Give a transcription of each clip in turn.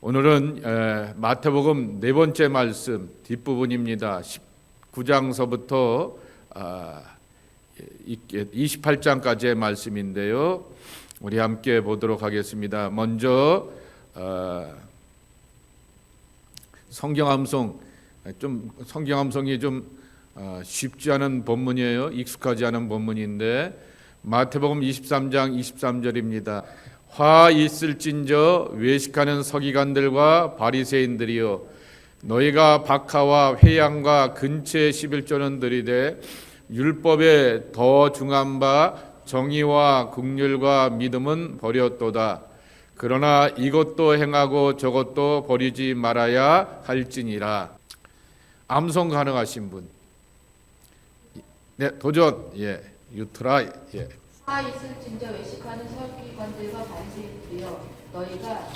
오늘은 마태복음 네 번째 말씀 뒷부분입니다. 19장서부터 28장까지의 말씀인데요. 우리 함께 보도록 하겠습니다. 먼저 성경함송, 성경함송이 좀 쉽지 않은 본문이에요. 익숙하지 않은 본문인데 마태복음 23장 23절입니다. 화 있을진저 외식하는 서기관들과 바리새인들이여, 너희가 박하와 회양과 근처의 11조는 들이되 율법에 더 중한 바 정의와 긍휼과 믿음은 버렸도다. 그러나 이것도 행하고 저것도 버리지 말아야 할지니라. 암송 가능하신 분? 네, 도전. You try. 화 있을진저 외식하는 서기관들과 바리새인들이여, 너희가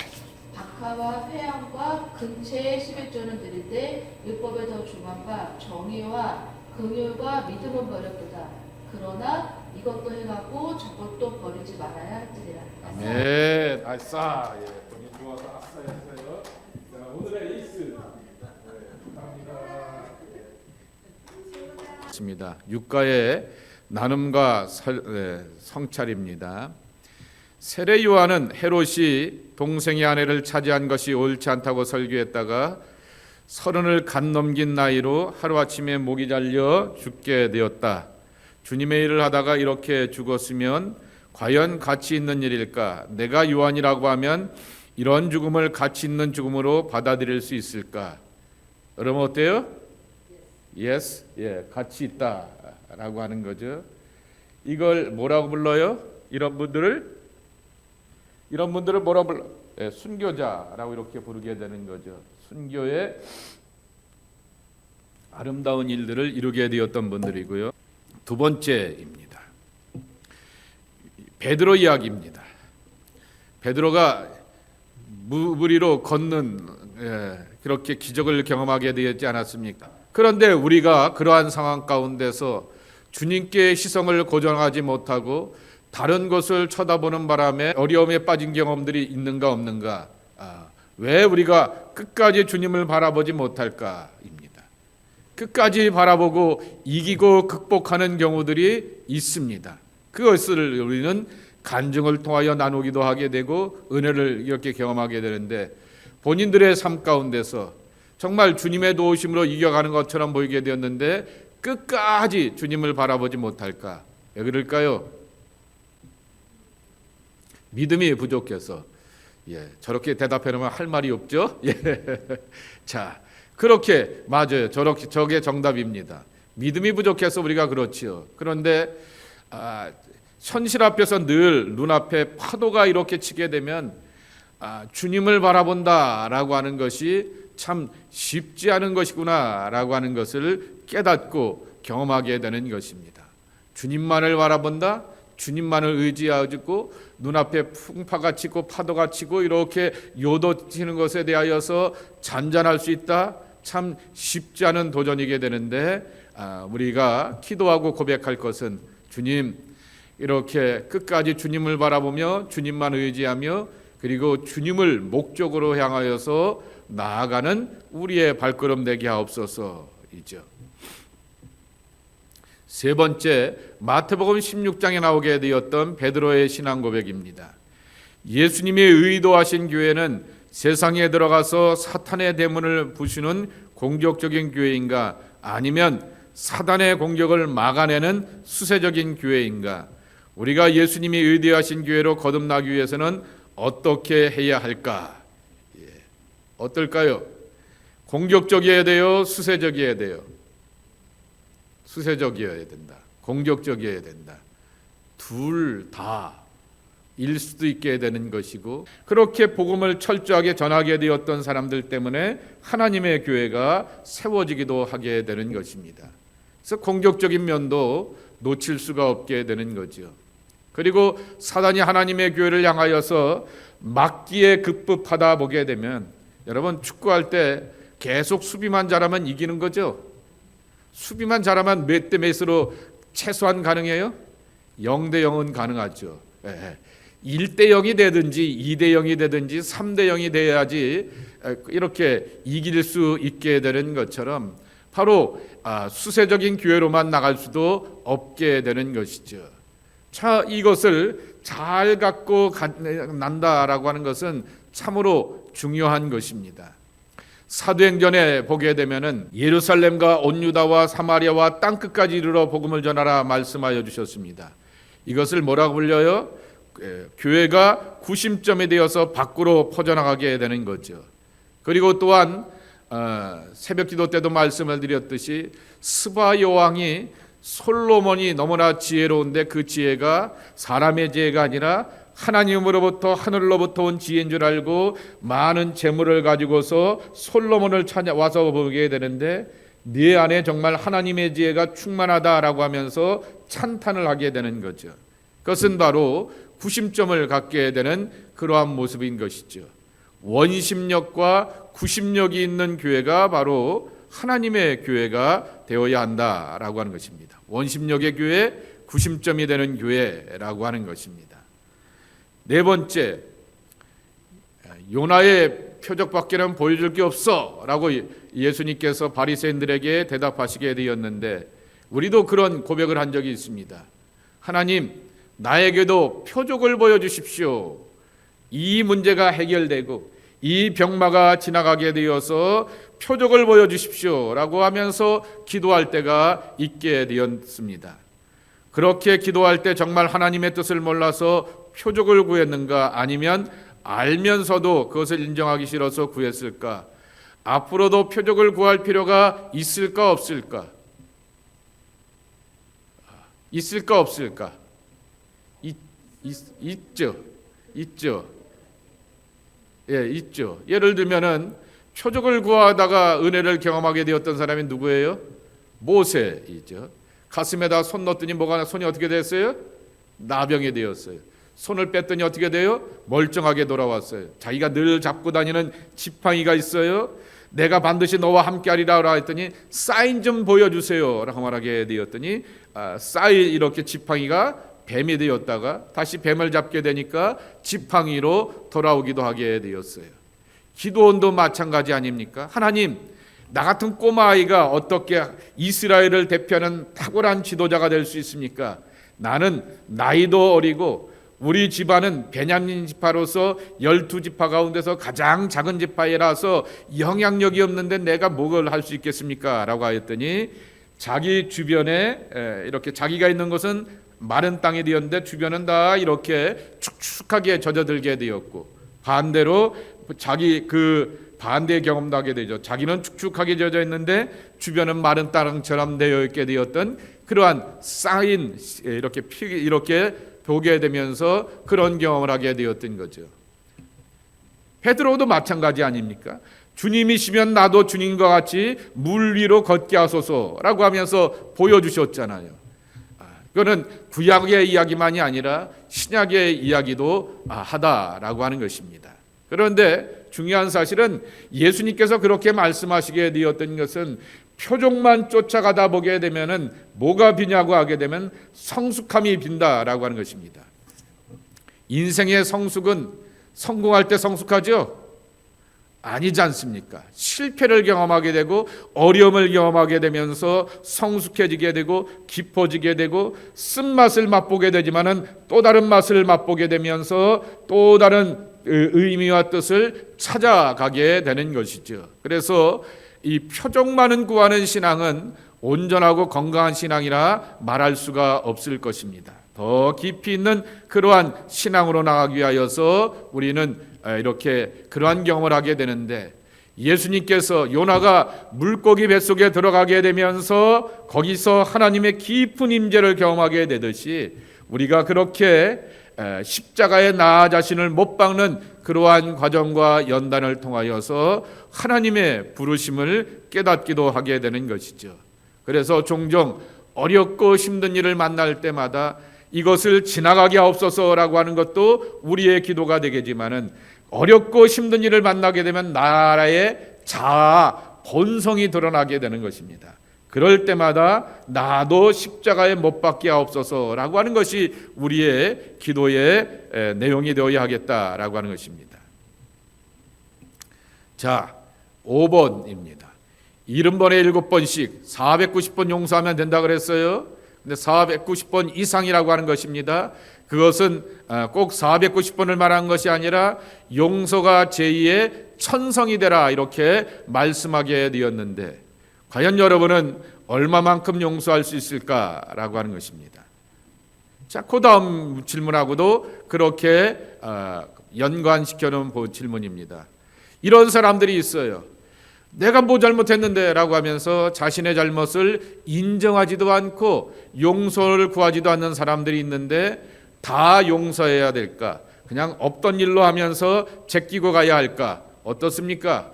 박하와 회양과 근처의 11조는 들이되 율법에 더 중한 바 정의와 긍휼과 믿음은 버렸도다. 그러나 이것도 행하고 저것도 버리지 말아야 할지니라. 아멘. 아싸. 본인 좋아서 아싸 했어요. 자, 오늘의 에이스. 감사합니다. 육가의 나눔과 성찰입니다. 세례 요한은 헤롯이 동생의 아내를 차지한 것이 옳지 않다고 설교했다가 30을 간 넘긴 나이로 하루아침에 목이 잘려 죽게 되었다. 주님의 일을 하다가 이렇게 죽었으면 과연 가치 있는 일일까? 내가 요한이라고 하면 이런 죽음을 가치 있는 죽음으로 받아들일 수 있을까? 여러분 어때요? Yes, 가치 있다라고 하는 거죠. 이걸 뭐라고 불러요? 이런 분들을 뭐라고 불러? 순교자라고 이렇게 부르게 되는 거죠. 순교의 아름다운 일들을 이루게 되었던 분들이고요. 두 번째입니다. 베드로 이야기입니다. 베드로가 무리로 걷는 그렇게 기적을 경험하게 되었지 않았습니까? 그런데 우리가 그러한 상황 가운데서 주님께 시선을 고정하지 못하고 다른 것을 쳐다보는 바람에 어려움에 빠진 경험들이 있는가 없는가? 왜 우리가 끝까지 주님을 바라보지 못할까입니다. 끝까지 바라보고 이기고 극복하는 경우들이 있습니다. 그것을 우리는 간증을 통하여 나누기도 하게 되고 은혜를 이렇게 경험하게 되는데, 본인들의 삶 가운데서 정말 주님의 도우심으로 이겨가는 것처럼 보이게 되었는데 끝까지 주님을 바라보지 못할까? 왜 그럴까요? 믿음이 부족해서. 저렇게 대답해 놓으면 할 말이 없죠? 자, 그렇게 맞아요. 저게 정답입니다. 믿음이 부족해서 우리가 그렇지요. 그런데 현실 앞에서 늘 눈앞에 파도가 이렇게 치게 되면 주님을 바라본다라고 하는 것이 참 쉽지 않은 것이구나라고 하는 것을 깨닫고 경험하게 되는 것입니다. 주님만을 바라본다, 주님만을 의지하고 눈앞에 풍파가 치고 파도가 치고 이렇게 요도 치는 것에 대하여서 잔잔할 수 있다. 참 쉽지 않은 도전이게 되는데, 우리가 기도하고 고백할 것은 주님, 이렇게 끝까지 주님을 바라보며 주님만 의지하며 그리고 주님을 목적으로 향하여서 나아가는 우리의 발걸음 되게 하옵소서이죠. 세 번째, 마태복음 16장에 나오게 되었던 베드로의 신앙 고백입니다. 예수님이 의도하신 교회는 세상에 들어가서 사탄의 대문을 부수는 공격적인 교회인가, 아니면 사단의 공격을 막아내는 수세적인 교회인가? 우리가 예수님이 의도하신 교회로 거듭나기 위해서는 어떻게 해야 할까? 어떨까요? 공격적이어야 돼요? 수세적이어야 돼요? 수세적이어야 된다. 공격적이어야 된다. 둘 다일 수도 있게 되는 것이고, 그렇게 복음을 철저하게 전하게 되었던 사람들 때문에 하나님의 교회가 세워지기도 하게 되는 것입니다. 그래서 공격적인 면도 놓칠 수가 없게 되는 거죠. 그리고 사단이 하나님의 교회를 향하여서 막기에 급급하다 보게 되면, 여러분 축구할 때 계속 수비만 잘하면 이기는 거죠. 수비만 잘하면 몇 대 몇으로 최소한 가능해요? 0대 0은 가능하죠. 1대 0이 되든지 2대 0이 되든지 3대 0이 돼야지 이렇게 이길 수 있게 되는 것처럼 바로 수세적인 교회로만 나갈 수도 없게 되는 것이죠. 자, 이것을 잘 갖고 난다라고 하는 것은 참으로 중요한 것입니다. 사도행전에 보게 되면은 예루살렘과 온 유다와 사마리아와 땅끝까지 이르러 복음을 전하라 말씀하여 주셨습니다. 이것을 뭐라고 불려요? 교회가 구심점이 되어서 밖으로 퍼져나가게 되는 거죠. 그리고 또한 새벽기도 때도 말씀을 드렸듯이 스바 여왕이 솔로몬이 너무나 지혜로운데 그 지혜가 사람의 지혜가 아니라 하나님으로부터 하늘로부터 온 지혜인 줄 알고 많은 재물을 가지고서 솔로몬을 찾아와서 보게 되는데 네 안에 정말 하나님의 지혜가 충만하다라고 하면서 찬탄을 하게 되는 거죠. 그것은 바로 구심점을 갖게 되는 그러한 모습인 것이죠. 원심력과 구심력이 있는 교회가 바로 하나님의 교회가 되어야 한다라고 하는 것입니다. 원심력의 교회, 구심점이 되는 교회라고 하는 것입니다. 네 번째, 요나의 표적밖에는 보여줄 게 없어 라고 예수님께서 바리새인들에게 대답하시게 되었는데 우리도 그런 고백을 한 적이 있습니다. 하나님, 나에게도 표적을 보여주십시오. 이 문제가 해결되고 이 병마가 지나가게 되어서 표적을 보여주십시오 라고 하면서 기도할 때가 있게 되었습니다. 그렇게 기도할 때 정말 하나님의 뜻을 몰라서 표적을 구했는가, 아니면 알면서도 그것을 인정하기 싫어서 구했을까? 앞으로도 표적을 구할 필요가 있을까 없을까? 있을까 없을까? 있죠. 예, 있죠. 예를 들면은 표적을 구하다가 은혜를 경험하게 되었던 사람이 누구예요? 모세이죠. 가슴에다 손 넣었더니 손이 어떻게 됐어요? 나병이 되었어요. 손을 뺐더니 어떻게 돼요? 멀쩡하게 돌아왔어요. 자기가 늘 잡고 다니는 지팡이가 있어요. 내가 반드시 너와 함께하리라 했더니 사인 좀 보여주세요 라고 말하게 되었더니 사인 이렇게 지팡이가 뱀이 되었다가 다시 뱀을 잡게 되니까 지팡이로 돌아오기도 하게 되었어요. 기도원도 마찬가지 아닙니까? 하나님, 나 같은 꼬마아이가 어떻게 이스라엘을 대표하는 탁월한 지도자가 될 수 있습니까? 나는 나이도 어리고 우리 집안은 베냐민 지파로서 12지파 가운데서 가장 작은 지파이라서 영향력이 없는데 내가 뭘 할 수 있겠습니까? 라고 하였더니 자기 주변에 이렇게 자기가 있는 곳은 마른 땅이 되었는데 주변은 다 이렇게 축축하게 젖어들게 되었고 반대로 자기 그 반대의 경험도 하게 되죠. 자기는 축축하게 젖어 있는데 주변은 마른 땅처럼 되어 있게 되었던 그러한 쌓인 이렇게 보게 되면서 그런 경험을 하게 되었던 거죠. 베드로도 마찬가지 아닙니까? 주님이시면 나도 주님과 같이 물 위로 걷게 하소서라고 하면서 보여주셨잖아요. 그거는 구약의 이야기만이 아니라 신약의 이야기도 하다라고 하는 것입니다. 그런데 중요한 사실은 예수님께서 그렇게 말씀하시게 되었던 것은 표적만 쫓아가다 보게 되면은 뭐가 비냐고 하게 되면 성숙함이 빈다라고 하는 것입니다. 인생의 성숙은 성공할 때 성숙하죠? 아니지 않습니까? 실패를 경험하게 되고 어려움을 경험하게 되면서 성숙해지게 되고 깊어지게 되고 쓴맛을 맛보게 되지만은 또 다른 맛을 맛보게 되면서 또 다른 의미와 뜻을 찾아가게 되는 것이죠. 그래서 이 표적만은 구하는 신앙은 온전하고 건강한 신앙이라 말할 수가 없을 것입니다. 더 깊이 있는 그러한 신앙으로 나가기 위하여서 우리는 이렇게 그러한 경험을 하게 되는데 예수님께서 요나가 물고기 뱃속에 들어가게 되면서 거기서 하나님의 깊은 임재를 경험하게 되듯이 우리가 그렇게 십자가에 나 자신을 못 박는 그러한 과정과 연단을 통하여서 하나님의 부르심을 깨닫기도 하게 되는 것이죠. 그래서 종종 어렵고 힘든 일을 만날 때마다 이것을 지나가게 하옵소서라고 하는 것도 우리의 기도가 되겠지만은 어렵고 힘든 일을 만나게 되면 나라의 자아, 본성이 드러나게 되는 것입니다. 그럴 때마다 나도 십자가에 못 박게 하옵소서라고 하는 것이 우리의 기도의 내용이 되어야 하겠다라고 하는 것입니다. 자, 5번입니다. 70번에 7번씩 490번 용서하면 된다 그랬어요. 근데 490번 이상이라고 하는 것입니다. 그것은 꼭 490번을 말한 것이 아니라 용서가 제2의 천성이 되라 이렇게 말씀하게 되었는데, 과연 여러분은 얼마만큼 용서할 수 있을까라고 하는 것입니다. 자, 그 다음 질문하고도 그렇게 연관시켜 놓은 질문입니다. 이런 사람들이 있어요. 내가 뭐 잘못했는데 라고 하면서 자신의 잘못을 인정하지도 않고 용서를 구하지도 않는 사람들이 있는데, 다 용서해야 될까? 그냥 없던 일로 하면서 제끼고 가야 할까? 어떻습니까?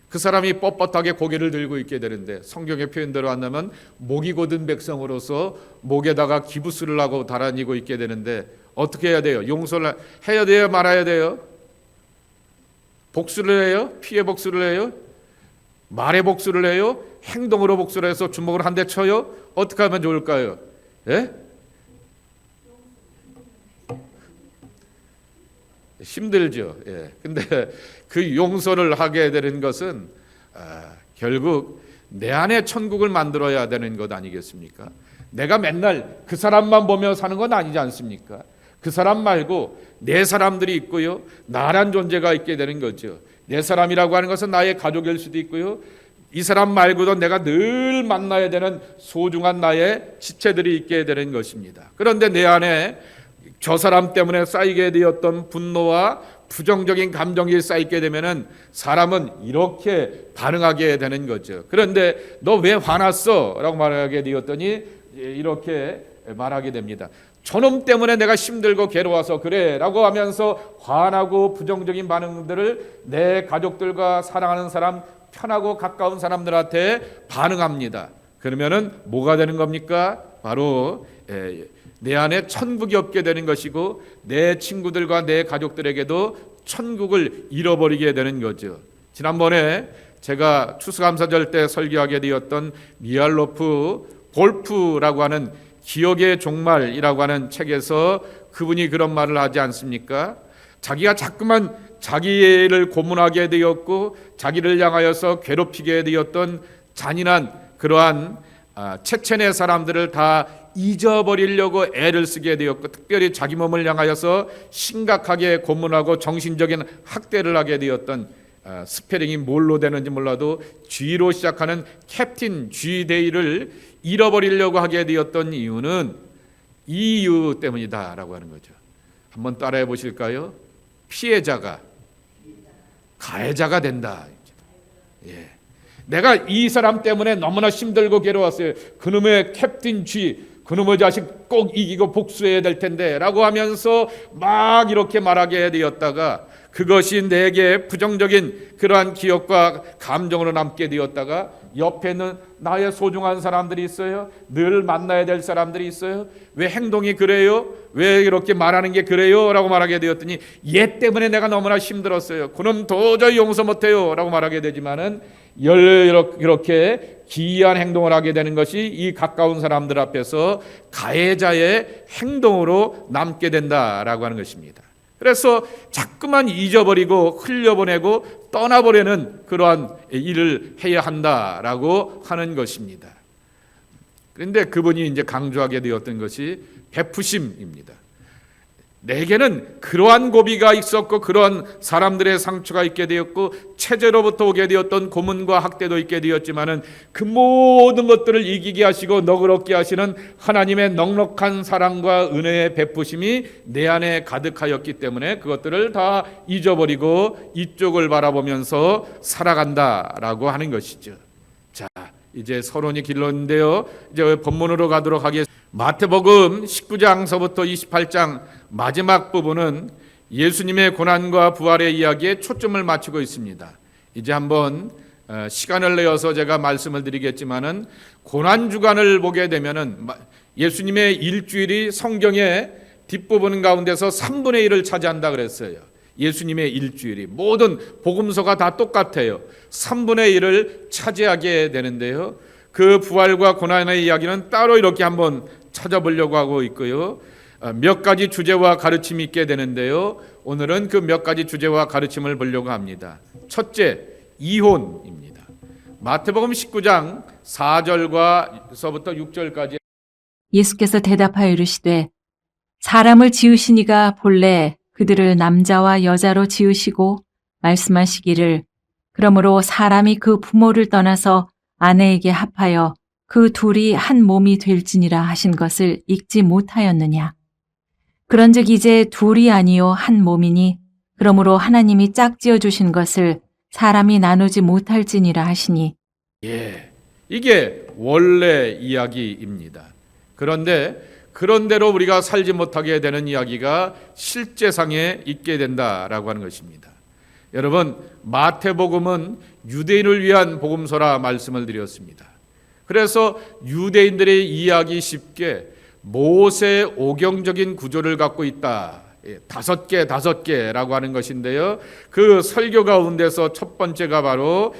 그 사람이 뻣뻣하게 고개를 들고 있게 되는데, 성경의 표현대로 한다면 목이 곧은 백성으로서 목에다가 기부스를 하고 달아니고 있게 되는데, 어떻게 해야 돼요? 용서를 해야 돼요? 말아야 돼요? 복수를 해요? 피해 복수를 해요? 말의 복수를 해요? 행동으로 복수를 해서 주먹을 한 대 쳐요? 어떻게 하면 좋을까요? 예? 힘들죠. 예. 근데 그 용서를 하게 되는 것은 결국 내 안에 천국을 만들어야 되는 것 아니겠습니까? 내가 맨날 그 사람만 보며 사는 건 아니지 않습니까? 그 사람 말고 내 사람들이 있고요, 나란 존재가 있게 되는 거죠. 내 사람이라고 하는 것은 나의 가족일 수도 있고요, 이 사람 말고도 내가 늘 만나야 되는 소중한 나의 지체들이 있게 되는 것입니다. 그런데 내 안에 저 사람 때문에 쌓이게 되었던 분노와 부정적인 감정이 쌓이게 되면은 사람은 이렇게 반응하게 되는 거죠. 그런데 너 왜 화났어? 라고 말하게 되었더니 이렇게 말하게 됩니다. 저놈 때문에 내가 힘들고 괴로워서 그래 라고 하면서 화나고 부정적인 반응들을 내 가족들과 사랑하는 사람, 편하고 가까운 사람들한테 반응합니다. 그러면은 뭐가 되는 겁니까? 바로 내 안에 천국이 없게 되는 것이고, 내 친구들과 내 가족들에게도 천국을 잃어버리게 되는 거죠. 지난번에 제가 추수감사절 때 설교하게 되었던 미알로프 볼프라고 하는 기억의 종말이라고 하는 책에서 그분이 그런 말을 하지 않습니까? 자기가 자꾸만 자기를 고문하게 되었고 자기를 향하여서 괴롭히게 되었던 잔인한 그러한 체첸의 사람들을 다 잊어버리려고 애를 쓰게 되었고, 특별히 자기 몸을 향하여서 심각하게 고문하고 정신적인 학대를 하게 되었던, 스페링이 뭘로 되는지 몰라도 G로 시작하는 캡틴 G 데이를 잃어버리려고 하게 되었던 이유는 이 이유 때문이다라고 하는 거죠. 한번 따라해 보실까요? 피해자가 가해자가 된다. 예. 내가 이 사람 때문에 너무나 힘들고 괴로웠어요. 그놈의 캡틴 G, 그놈의 자식 꼭 이기고 복수해야 될 텐데 라고 하면서 막 이렇게 말하게 되었다가, 그것이 내게 부정적인 그러한 기억과 감정으로 남게 되었다가, 옆에는 나의 소중한 사람들이 있어요. 늘 만나야 될 사람들이 있어요. 왜 행동이 그래요? 왜 이렇게 말하는 게 그래요? 라고 말하게 되었더니, 얘 때문에 내가 너무나 힘들었어요. 그놈 도저히 용서 못해요 라고 말하게 되지만은, 이렇게 기이한 행동을 하게 되는 것이 이 가까운 사람들 앞에서 가해자의 행동으로 남게 된다라고 하는 것입니다. 그래서 자꾸만 잊어버리고 흘려보내고 떠나버리는 그러한 일을 해야 한다라고 하는 것입니다. 그런데 그분이 이제 강조하게 되었던 것이 베푸심입니다. 내게는 그러한 고비가 있었고, 그러한 사람들의 상처가 있게 되었고, 체제로부터 오게 되었던 고문과 학대도 있게 되었지만은, 그 모든 것들을 이기게 하시고 너그럽게 하시는 하나님의 넉넉한 사랑과 은혜의 베푸심이 내 안에 가득하였기 때문에 그것들을 다 잊어버리고 이쪽을 바라보면서 살아간다라고 하는 것이죠. 자, 이제 서론이 길었는데요, 이제 본문으로 가도록 하겠습니다. 마태복음 19장서부터 28장 마지막 부분은 예수님의 고난과 부활의 이야기에 초점을 맞추고 있습니다. 이제 한번 시간을 내어서 제가 말씀을 드리겠지만은, 고난 주간을 보게 되면은 예수님의 일주일이 성경의 뒷부분 가운데서 3분의 1을 차지한다 그랬어요. 예수님의 일주일이 모든 복음서가 다 똑같아요. 3분의 1을 차지하게 되는데요. 그 부활과 고난의 이야기는 따로 이렇게 한번 찾아보려고 하고 있고요. 몇 가지 주제와 가르침이 있게 되는데요. 오늘은 그 몇 가지 주제와 가르침을 보려고 합니다. 첫째, 이혼입니다. 마태복음 19장 4절과서부터 6절까지 예수께서 대답하여 이르시되 사람을 지으시니가 본래 그들을 남자와 여자로 지으시고 말씀하시기를 그러므로 사람이 그 부모를 떠나서 아내에게 합하여 그 둘이 한 몸이 될지니라 하신 것을 읽지 못하였느냐. 그런즉 이제 둘이 아니요 한 몸이니 그러므로 하나님이 짝지어 주신 것을 사람이 나누지 못할지니라 하시니. 이게 원래 이야기입니다. 그런데 그런대로 우리가 살지 못하게 되는 이야기가 실제상에 있게 된다라고 하는 것입니다. 여러분, 마태복음은 유대인을 위한 복음서라 말씀을 드렸습니다. 그래서 유대인들이 이해하기 쉽게 모세 오경적인 구조를 갖고 있다. 5개라고 하는 것인데요. 그 설교 가운데서 첫 번째가 바로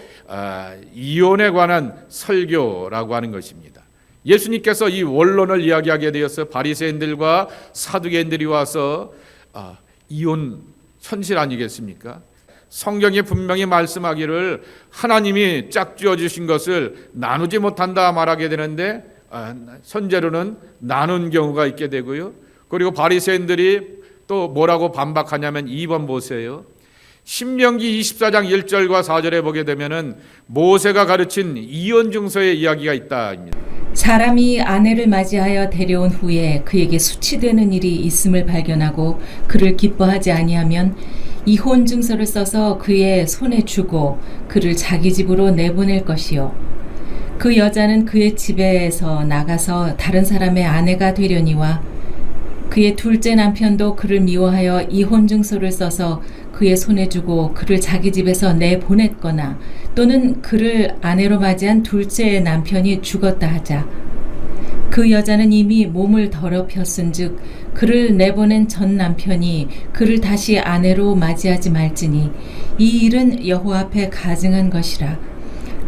이혼에 관한 설교라고 하는 것입니다. 예수님께서 이 원론을 이야기하게 되어서 바리새인들과 사두개인들이 와서 이혼 현실 아니겠습니까? 성경에 분명히 말씀하기를 하나님이 짝지어 주신 것을 나누지 못한다 말하게 되는데 선제로는 나눈 경우가 있게 되고요. 그리고 바리새인들이 또 뭐라고 반박하냐면 2번 보세요. 신명기 24장 1절과 4절에 보게 되면은 모세가 가르친 이혼 증서의 이야기가 있다입니다. 사람이 아내를 맞이하여 데려온 후에 그에게 수치되는 일이 있음을 발견하고 그를 기뻐하지 아니하면 이혼 증서를 써서 그의 손에 주고 그를 자기 집으로 내보낼 것이요. 그 여자는 그의 집에서 나가서 다른 사람의 아내가 되려니와 그의 둘째 남편도 그를 미워하여 이혼 증서를 써서 그의 손에 주고 그를 자기 집에서 내보냈거나 또는 그를 아내로 맞이한 둘째 남편이 죽었다 하자. 그 여자는 이미 몸을 더럽혔은즉 그를 내보낸 전 남편이 그를 다시 아내로 맞이하지 말지니 이 일은 여호와 앞에 가증한 것이라.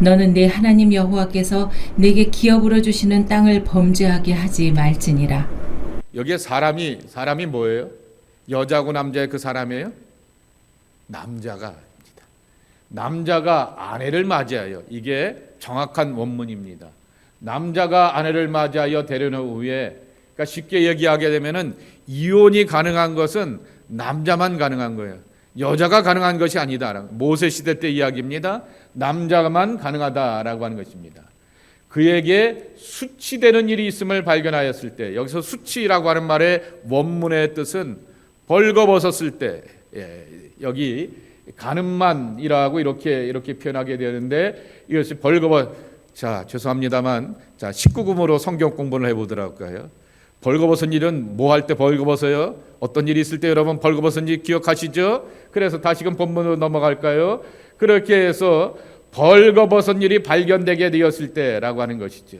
너는 네 하나님 여호와께서 내게 기업으로 주시는 땅을 범죄하게 하지 말지니라. 여기에 사람이 뭐예요? 여자고 남자의 그 사람이에요? 남자가 아내를 맞이하여, 이게 정확한 원문입니다. 남자가 아내를 맞이하여 데려온 후에, 그러니까 쉽게 얘기하게 되면은 이혼이 가능한 것은 남자만 가능한 거예요. 여자가 가능한 것이 아니다. 모세 시대 때 이야기입니다. 남자만 가능하다라고 하는 것입니다. 그에게 수치되는 일이 있음을 발견하였을 때, 여기서 수치라고 하는 말의 원문의 뜻은 벌거벗었을 때, 여기 가늠만이라고 이렇게 표현하게 되는데 이것이 죄송합니다만 19금으로 성경 공부를 해보도록 할까요? 벌거벗은 일은 뭐 할 때 벌거벗어요? 어떤 일이 있을 때 여러분 벌거벗은지 기억하시죠? 그래서 다시금 본문으로 넘어갈까요? 그렇게 해서 벌거벗은 일이 발견되게 되었을 때라고 하는 것이죠.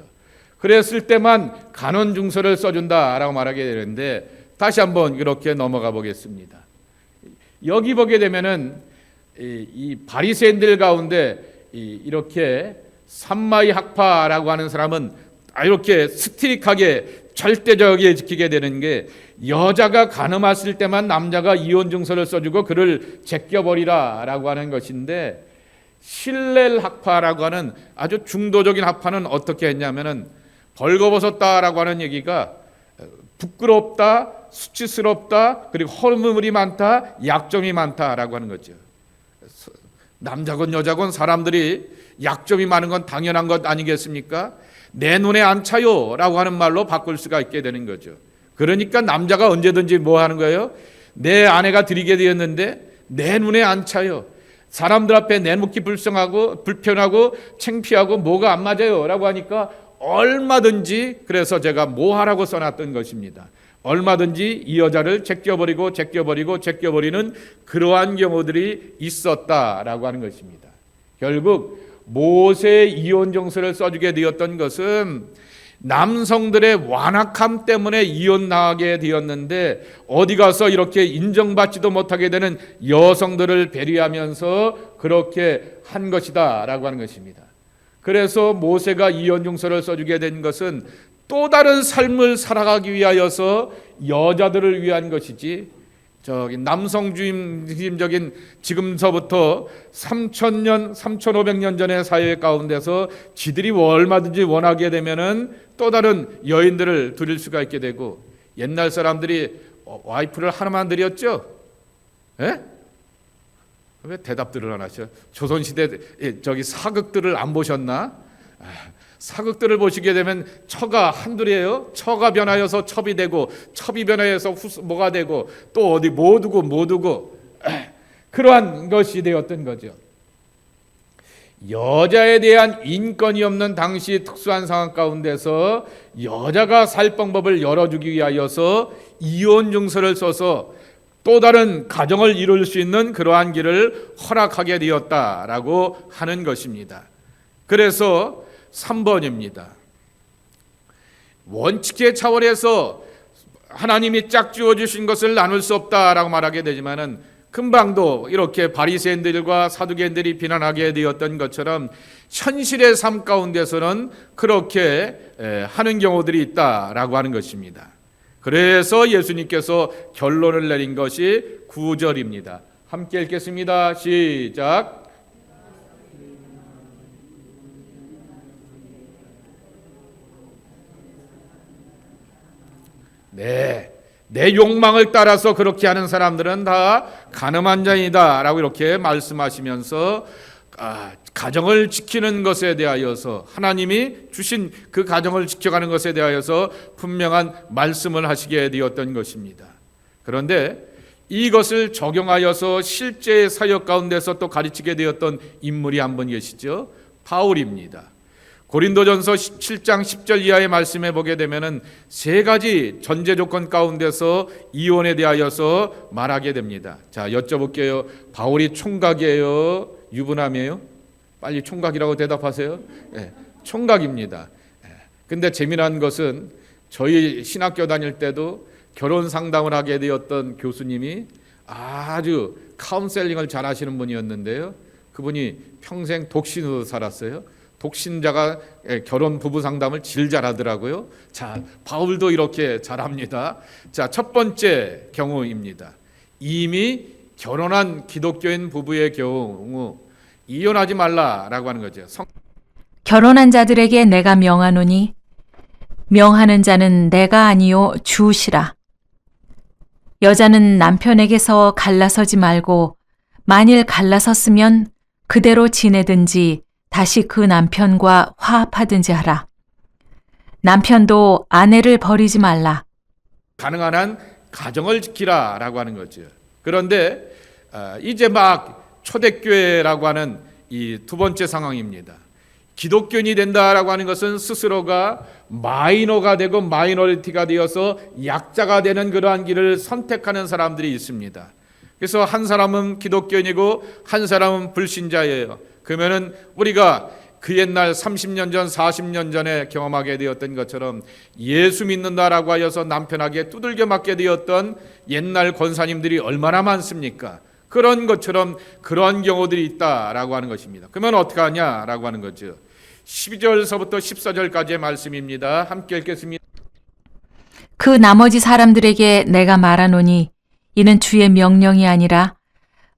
그랬을 때만 간원 증서를 써준다라고 말하게 되는데 다시 한번 이렇게 넘어가 보겠습니다. 여기 보게 되면은 이 바리새인들 가운데 이렇게 삼마이 학파라고 하는 사람은 이렇게 스트릭하게 절대적이게 지키게 되는 게 여자가 간음했을 때만 남자가 이혼 증서를 써주고 그를 제껴버리라라고 하는 것인데 실렐 학파라고 하는 아주 중도적인 학파는 어떻게 했냐면은 벌거벗었다라고 하는 얘기가 부끄럽다, 수치스럽다, 그리고 허물이 많다, 약점이 많다라고 하는 거죠. 남자건 여자건 사람들이 약점이 많은 건 당연한 것 아니겠습니까? 내 눈에 안 차요라고 하는 말로 바꿀 수가 있게 되는 거죠. 그러니까 남자가 언제든지 뭐 하는 거예요? 내 아내가 들이게 되었는데 내 눈에 안 차요. 사람들 앞에 내놓기 불편하고 창피하고 뭐가 안 맞아요라고 하니까 얼마든지, 그래서 제가 뭐 하라고 써놨던 것입니다. 얼마든지 이 여자를 제껴버리는 그러한 경우들이 있었다라고 하는 것입니다. 결국 모세의 이혼 증서를 써주게 되었던 것은 남성들의 완악함 때문에 이혼 나가게 되었는데 어디 가서 이렇게 인정받지도 못하게 되는 여성들을 배려하면서 그렇게 한 것이다라고 하는 것입니다. 그래서 모세가 이혼 융서를 써주게 된 것은 또 다른 삶을 살아가기 위하여서 여자들을 위한 것이지 남성주의적인 지금서부터 3,000년, 3,500년 전의 사회 가운데서 지들이 얼마든지 원하게 되면은 또 다른 여인들을 두릴 수가 있게 되고, 옛날 사람들이 와이프를 하나만 들였죠? 예? 왜 대답들을 안 하셔? 조선시대 사극들을 안 보셨나? 사극들을 보시게 되면 처가 한둘이에요. 처가 변하여서 첩이 되고, 첩이 변하여서 뭐가 되고, 또 어디 뭐 두고 그러한 것이 되었던 거죠. 여자에 대한 인권이 없는 당시 특수한 상황 가운데서 여자가 살 방법을 열어주기 위하여서 이혼 융서를 써서 또 다른 가정을 이룰 수 있는 그러한 길을 허락하게 되었다라고 하는 것입니다. 그래서 3번입니다. 원칙의 차원에서 하나님이 짝 지어주신 것을 나눌 수 없다라고 말하게 되지만은 금방도 이렇게 바리새인들과 사두개인들이 비난하게 되었던 것처럼 현실의 삶 가운데서는 그렇게 하는 경우들이 있다라고 하는 것입니다. 그래서 예수님께서 결론을 내린 것이 9절입니다. 함께 읽겠습니다. 시작. 내 욕망을 따라서 그렇게 하는 사람들은 다 간음한 자이다 라고 이렇게 말씀하시면서 가정을 지키는 것에 대하여서, 하나님이 주신 그 가정을 지켜가는 것에 대하여서 분명한 말씀을 하시게 되었던 것입니다. 그런데 이것을 적용하여서 실제 사역 가운데서 또 가르치게 되었던 인물이 한 분 계시죠. 바울입니다. 고린도전서 7장 10절 이하의 말씀에 보게 되면은 세 가지 전제 조건 가운데서 이혼에 대하여서 말하게 됩니다. 자, 여쭤볼게요. 바울이 총각이에요? 유부남이에요? 빨리 총각이라고 대답하세요. 네, 총각입니다. 근데 재미난 것은 저희 신학교 다닐 때도 결혼 상담을 하게 되었던 교수님이 아주 카운셀링을 잘 하시는 분이었는데요. 그분이 평생 독신으로 살았어요. 독신자가 결혼 부부 상담을 질 잘하더라고요. 자, 바울도 이렇게 잘합니다. 자, 첫 번째 경우입니다. 이미 결혼한 기독교인 부부의 경우 이혼하지 말라라고 하는 거죠. 결혼한 자들에게 내가 명하노니 명하는 자는 내가 아니요 주시라. 여자는 남편에게서 갈라서지 말고 만일 갈라섰으면 그대로 지내든지 다시 그 남편과 화합하든지 하라. 남편도 아내를 버리지 말라. 가능한 한 가정을 지키라라고 하는 거죠. 그런데 이제 막 초대교회라고 하는 이 두 번째 상황입니다. 기독교인이 된다라고 하는 것은 스스로가 마이너가 되고 마이너리티가 되어서 약자가 되는 그러한 길을 선택하는 사람들이 있습니다. 그래서 한 사람은 기독교인이고 한 사람은 불신자예요. 그러면은 우리가 그 옛날 30년 전, 40년 전에 경험하게 되었던 것처럼 예수 믿는다라고 하여서 남편에게 두들겨 맞게 되었던 옛날 권사님들이 얼마나 많습니까? 그런 것처럼 그러한 경우들이 있다라고 하는 것입니다. 그러면 어떻게 하냐라고 하는 거죠. 12절서부터 14절까지의 말씀입니다. 함께 읽겠습니다. 그 나머지 사람들에게 내가 말하노니 이는 주의 명령이 아니라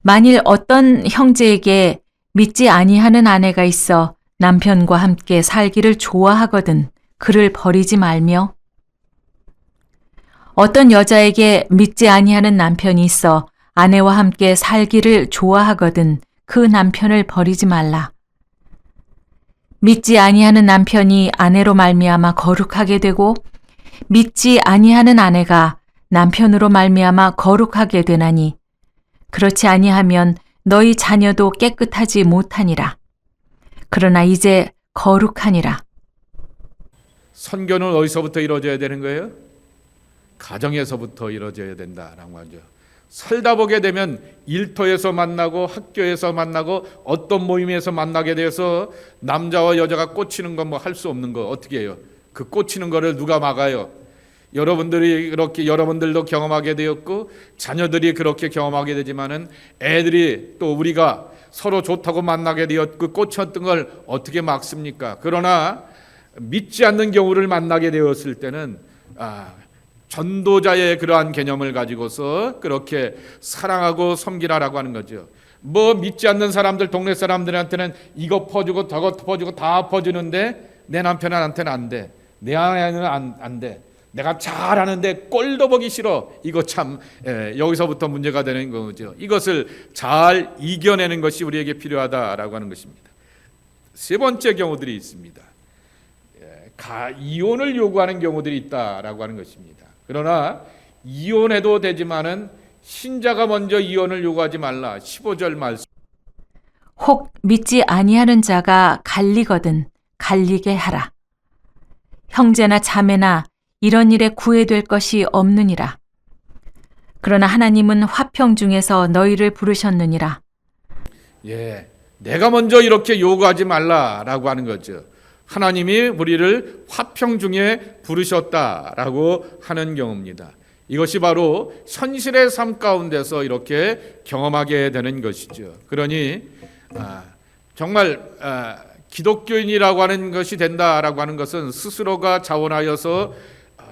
만일 어떤 형제에게 믿지 아니하는 아내가 있어 남편과 함께 살기를 좋아하거든 그를 버리지 말며, 어떤 여자에게 믿지 아니하는 남편이 있어 아내와 함께 살기를 좋아하거든 그 남편을 버리지 말라. 믿지 아니하는 남편이 아내로 말미암아 거룩하게 되고 믿지 아니하는 아내가 남편으로 말미암아 거룩하게 되나니 그렇지 아니하면 너희 자녀도 깨끗하지 못하니라. 그러나 이제 거룩하니라. 선교는 어디서부터 이루어져야 되는 거예요? 가정에서부터 이루어져야 된다라는 거죠. 살다 보게 되면 일터에서 만나고 학교에서 만나고 어떤 모임에서 만나게 돼서 남자와 여자가 꽂히는 건 뭐 할 수 없는 거 어떻게 해요? 그 꽂히는 거를 누가 막아요? 여러분들이 그렇게 여러분들도 경험하게 되었고 자녀들이 그렇게 경험하게 되지만은 애들이 또 우리가 서로 좋다고 만나게 되었고 꽂혔던 걸 어떻게 막습니까? 그러나 믿지 않는 경우를 만나게 되었을 때는 전도자의 그러한 개념을 가지고서 그렇게 사랑하고 섬기라라고 하는 거죠. 뭐 믿지 않는 사람들, 동네 사람들한테는 이거 퍼주고 저거 퍼주고 다 퍼주는데 내 남편한테는 안 돼. 내 아내는 안 돼. 내가 잘하는데 꼴도 보기 싫어. 이거 참 여기서부터 문제가 되는 거죠. 이것을 잘 이겨내는 것이 우리에게 필요하다라고 하는 것입니다. 세 번째 경우들이 있습니다. 이혼을 요구하는 경우들이 있다라고 하는 것입니다. 그러나 이혼해도 되지만은 신자가 먼저 이혼을 요구하지 말라. 15절 말씀. 혹 믿지 아니하는 자가 갈리거든 갈리게 하라. 형제나 자매나 이런 일에 구애될 것이 없느니라. 그러나 하나님은 화평 중에서 너희를 부르셨느니라. 내가 먼저 이렇게 요구하지 말라라고 하는 거죠. 하나님이 우리를 화평 중에 부르셨다라고 하는 경우입니다. 이것이 바로 현실의 삶 가운데서 이렇게 경험하게 되는 것이죠. 그러니 정말 기독교인이라고 하는 것이 된다라고 하는 것은 스스로가 자원하여서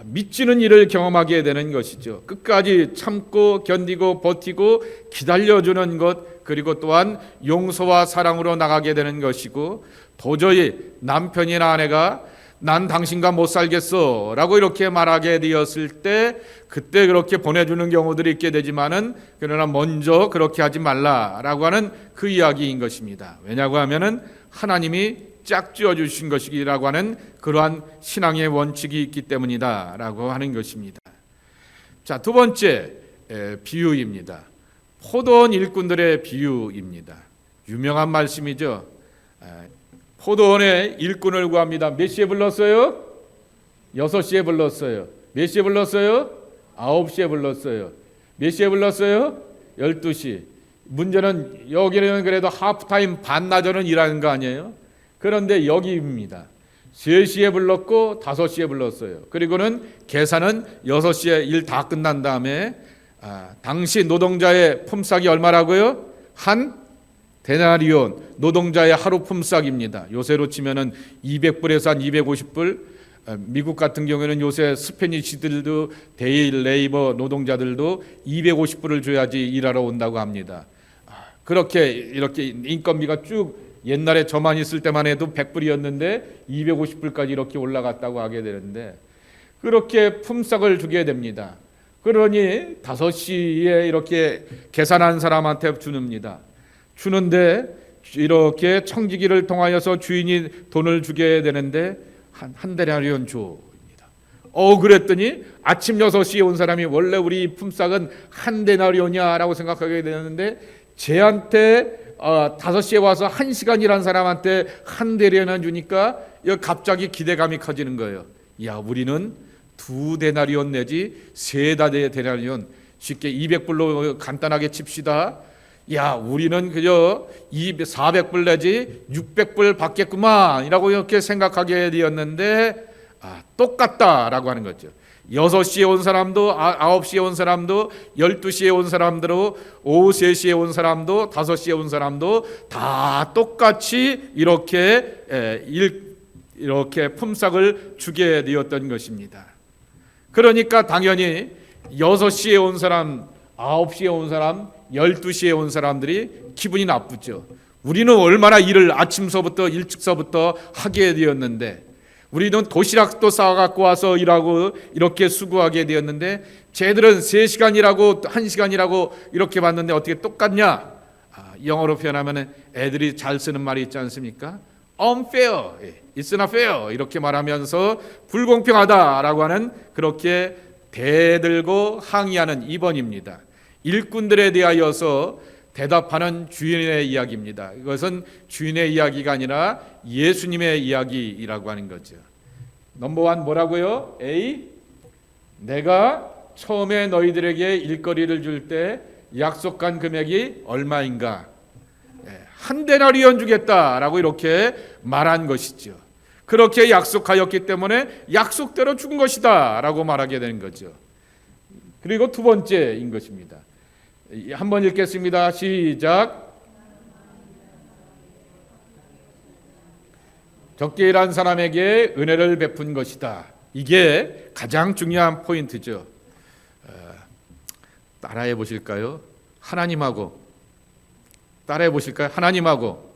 믿지는 일을 경험하게 되는 것이죠. 끝까지 참고 견디고 버티고 기다려주는 것, 그리고 또한 용서와 사랑으로 나가게 되는 것이고, 도저히 남편이나 아내가 난 당신과 못 살겠어 라고 이렇게 말하게 되었을 때 그때 그렇게 보내주는 경우들이 있게 되지만은, 그러나 먼저 그렇게 하지 말라라고 하는 그 이야기인 것입니다. 왜냐고 하면은 하나님이 짝지어 주신 것이라고 하는 그러한 신앙의 원칙이 있기 때문이다라고 하는 것입니다. 자, 두 번째 비유입니다. 포도원 일꾼들의 비유입니다. 유명한 말씀이죠. 포도원에 일꾼을 구합니다. 몇 시에 불렀어요? 6시에 불렀어요. 몇 시에 불렀어요? 9시에 불렀어요. 몇 시에 불렀어요? 12시. 문제는 여기는 그래도 하프타임 반나절은 일하는 거 아니에요? 그런데 여기입니다. 3시에 불렀고 5시에 불렀어요. 그리고는 계산은 6시에 일 다 끝난 다음에 당시 노동자의 품삯이 얼마라고요? 한 데나리온, 노동자의 하루 품삯입니다. 요새로 치면은 200불에서 한 250불. 미국 같은 경우에는 요새 스페니시들도 데이 레이버 노동자들도 250불을 줘야지 일하러 온다고 합니다. 그렇게 이렇게 인건비가 쭉 옛날에 저만 있을 때만 해도 100불이었는데 250불까지 이렇게 올라갔다고 하게 되는데, 그렇게 품삯을 주게 됩니다. 그러니 5시에 이렇게 계산한 사람한테 주는데 이렇게 청지기를 통하여서 주인이 돈을 주게 되는데 한 데나리온 줘입니다. 그랬더니 아침 6시에 온 사람이 원래 우리 품삯은 한 데나리온이야라고 생각하게 되는데, 쟤한테 5시에 와서 1시간 일한 사람한테 한 데나리온 주니까 갑자기 기대감이 커지는 거예요. 야, 우리는 2데나리온 내지 3데나리온, 쉽게 200불로 간단하게 칩시다. 야, 우리는 그저 400불 내지 600불 받겠구만 이라고 이렇게 생각하게 되었는데, 똑같다라고 하는 거죠. 6시에 온 사람도 9시에 온 사람도 12시에 온 사람도 오후 3시에 온 사람도 5시에 온 사람도 다 똑같이 이렇게 품삯을 주게 되었던 것입니다. 그러니까 당연히 6시에 온 사람, 9시에 온 사람, 12시에 온 사람들이 기분이 나쁘죠. 우리는 얼마나 일을 아침서부터 일찍서부터 하게 되었는데, 우리는 도시락도 싸갖고 와서 일하고 이렇게 수고하게 되었는데, 쟤들은 3시간 일하고 1시간 일하고 이렇게 봤는데 어떻게 똑같냐? 영어로 표현하면 애들이 잘 쓰는 말이 있지 않습니까? unfair, it's not fair 이렇게 말하면서 불공평하다라고 하는, 그렇게 대들고 항의하는 2번입니다. 일꾼들에 대하여서 대답하는 주인의 이야기입니다. 이것은 주인의 이야기가 아니라 예수님의 이야기라고 하는 거죠. 넘버원 뭐라고요? A, 내가 처음에 너희들에게 일거리를 줄 때 약속한 금액이 얼마인가? 한 데나리온 주겠다라고 이렇게 말한 것이죠. 그렇게 약속하였기 때문에 약속대로 죽은 것이다 라고 말하게 되는 거죠. 그리고 두 번째인 것입니다. 한번 읽겠습니다. 시작. 적게 일한 사람에게 은혜를 베푼 것이다. 이게 가장 중요한 포인트죠. 따라해 보실까요? 하나님하고 따라해 보실까요? 하나님하고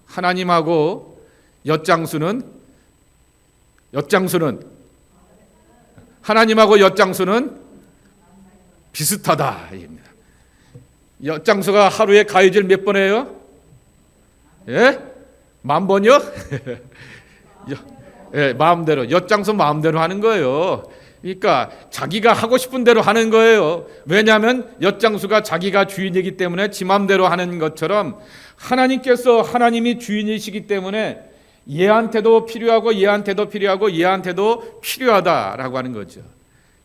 하나님하고 엿장수는 하나님하고 엿장수는 비슷하다. 엿장수가 하루에 가위질 몇 번 해요? 예? 10,000번이요? 예, 마음대로. 엿장수 마음대로 하는 거예요. 그러니까 자기가 하고 싶은 대로 하는 거예요. 왜냐하면 엿장수가 자기가 주인이기 때문에 지 마음대로 하는 것처럼 하나님께서 하나님이 주인이시기 때문에 얘한테도 필요하고 얘한테도 필요하고 얘한테도 필요하다라고 하는 거죠.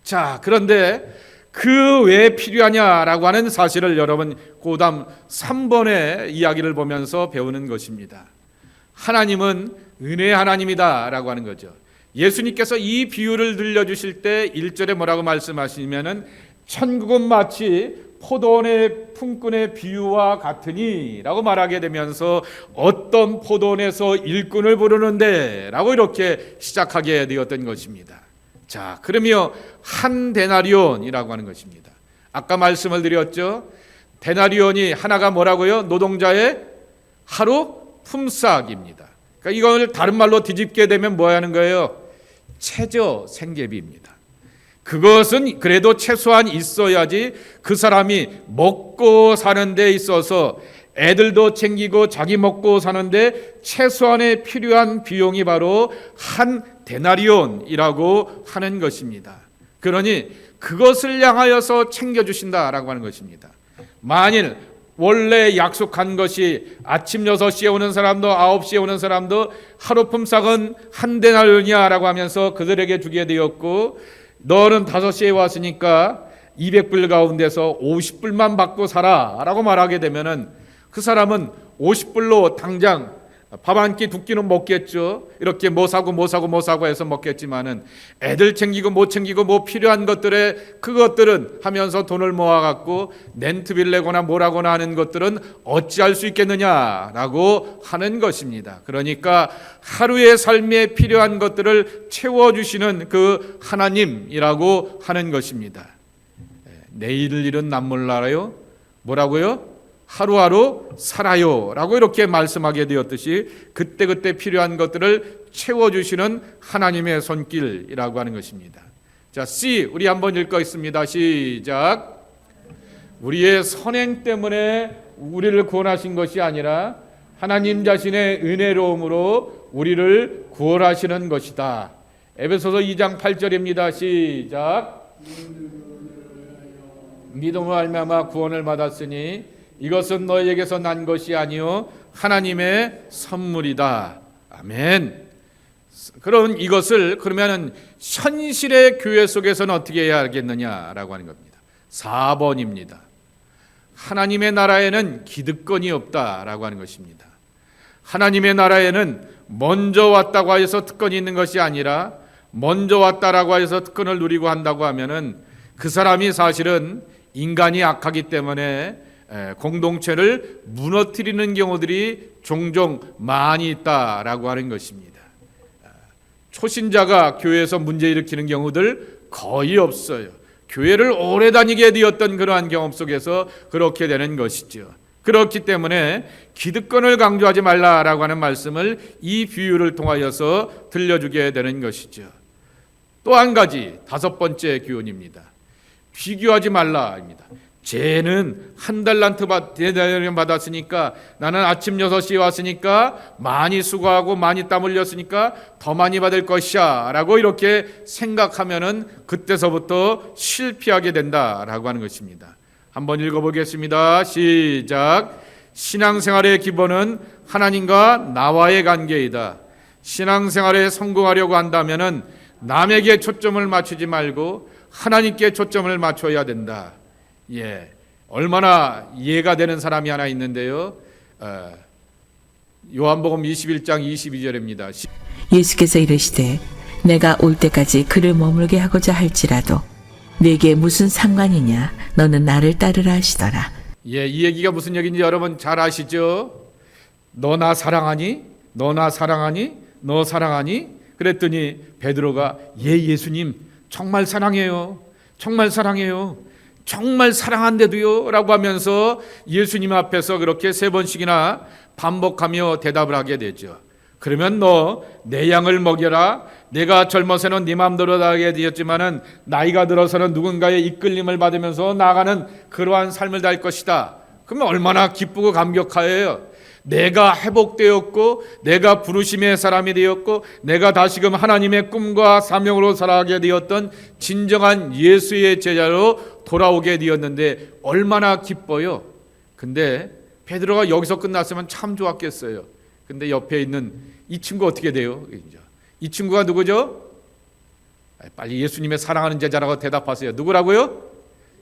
자, 그런데 그 왜 필요하냐라고 하는 사실을 여러분 고담 3번의 이야기를 보면서 배우는 것입니다. 하나님은 은혜의 하나님이다라고 하는 거죠. 예수님께서 이 비유를 들려주실 때 1절에 뭐라고 말씀하시냐면은 천국은 마치 포도원의 품꾼의 비유와 같으니 라고 말하게 되면서 어떤 포도원에서 일꾼을 부르는데 라고 이렇게 시작하게 되었던 것입니다. 자, 그러며 한 데나리온이라고 하는 것입니다. 아까 말씀을 드렸죠. 데나리온이 하나가 뭐라고요? 노동자의 하루 품삯입니다. 그러니까 이걸 다른 말로 뒤집게 되면 뭐 하는 거예요? 최저 생계비입니다. 그것은 그래도 최소한 있어야지 그 사람이 먹고 사는 데 있어서 애들도 챙기고 자기 먹고 사는데 최소한의 필요한 비용이 바로 한 데나리온이라고 하는 것입니다. 그러니 그것을 향하여서 챙겨주신다라고 하는 것입니다. 만일 원래 약속한 것이 아침 6시에 오는 사람도 9시에 오는 사람도 하루 품삯은 한 데나리온이야 라고 하면서 그들에게 주게 되었고, 너는 5시에 왔으니까 200불 가운데서 50불만 받고 살아 라고 말하게 되면은 그 사람은 50불로 당장 밥 한 끼 두 끼는 먹겠죠. 이렇게 뭐 사고 해서 먹겠지만은 애들 챙기고 못 챙기고 뭐 필요한 것들에 그것들은 하면서 돈을 모아갖고 렌트비를 내거나 뭐라거나 하는 것들은 어찌할 수 있겠느냐라고 하는 것입니다. 그러니까 하루의 삶에 필요한 것들을 채워주시는 그 하나님이라고 하는 것입니다. 내일을 일은 남 몰라요. 뭐라고요? 하루하루 살아요 라고 이렇게 말씀하게 되었듯이 그때그때 필요한 것들을 채워주시는 하나님의 손길이라고 하는 것입니다. 자, C 우리 한번 읽겠습니다. 시작. 우리의 선행 때문에 우리를 구원하신 것이 아니라 하나님 자신의 은혜로움으로 우리를 구원하시는 것이다. 에베소서 2장 8절입니다. 시작. 믿음으로 말미암아 구원을 받았으니 이것은 너희에게서 난 것이 아니요 하나님의 선물이다. 아멘. 그런 이것을 그러면은 현실의 교회 속에서는 어떻게 해야 하겠느냐라고 하는 겁니다. 4번입니다. 하나님의 나라에는 기득권이 없다라고 하는 것입니다. 하나님의 나라에는 먼저 왔다고 해서 특권이 있는 것이 아니라 먼저 왔다라고 해서 특권을 누리고 한다고 하면은 그 사람이 사실은 인간이 악하기 때문에 공동체를 무너뜨리는 경우들이 종종 많이 있다라고 하는 것입니다. 초신자가 교회에서 문제 일으키는 경우들 거의 없어요. 교회를 오래 다니게 되었던 그러한 경험 속에서 그렇게 되는 것이죠. 그렇기 때문에 기득권을 강조하지 말라라고 하는 말씀을 이 비유를 통하여서 들려주게 되는 것이죠. 또 한 가지 5번째 교훈입니다. 비교하지 말라입니다. 쟤는 한 달란트 받았으니까 나는 아침 6시에 왔으니까 많이 수고하고 많이 땀 흘렸으니까 더 많이 받을 것이야 라고 이렇게 생각하면은 그때서부터 실패하게 된다라고 하는 것입니다. 한번 읽어보겠습니다. 시작. 신앙생활의 기본은 하나님과 나와의 관계이다. 신앙생활에 성공하려고 한다면은 남에게 초점을 맞추지 말고 하나님께 초점을 맞춰야 된다. 예, 얼마나 이해가 되는 사람이 하나 있는데요. 요한복음 21장 22절입니다. 예수께서 이르시되 내가 올 때까지 그를 머물게 하고자 할지라도 네게 무슨 상관이냐 너는 나를 따르라 하시더라. 예, 이 얘기가 무슨 얘기인지 여러분 잘 아시죠? 너 나 사랑하니? 너 나 사랑하니? 너 사랑하니? 그랬더니 베드로가 예, 예수님 정말 사랑해요. 정말 사랑해요. 정말 사랑한데도요 라고 하면서 예수님 앞에서 그렇게 3번씩이나 반복하며 대답을 하게 되죠. 그러면 너 내 양을 먹여라. 내가 젊어서는 네 마음대로 하게 되었지만은 나이가 들어서는 누군가의 이끌림을 받으면서 나아가는 그러한 삶을 살 것이다. 그러면 얼마나 기쁘고 감격하여요. 내가 회복되었고 내가 부르심의 사람이 되었고 내가 다시금 하나님의 꿈과 사명으로 살아가게 되었던 진정한 예수의 제자로 돌아오게 되었는데 얼마나 기뻐요. 근데 베드로가 여기서 끝났으면 참 좋았겠어요. 근데 옆에 있는 이 친구 어떻게 돼요? 이 친구가 누구죠? 빨리 예수님의 사랑하는 제자라고 대답하세요. 누구라고요?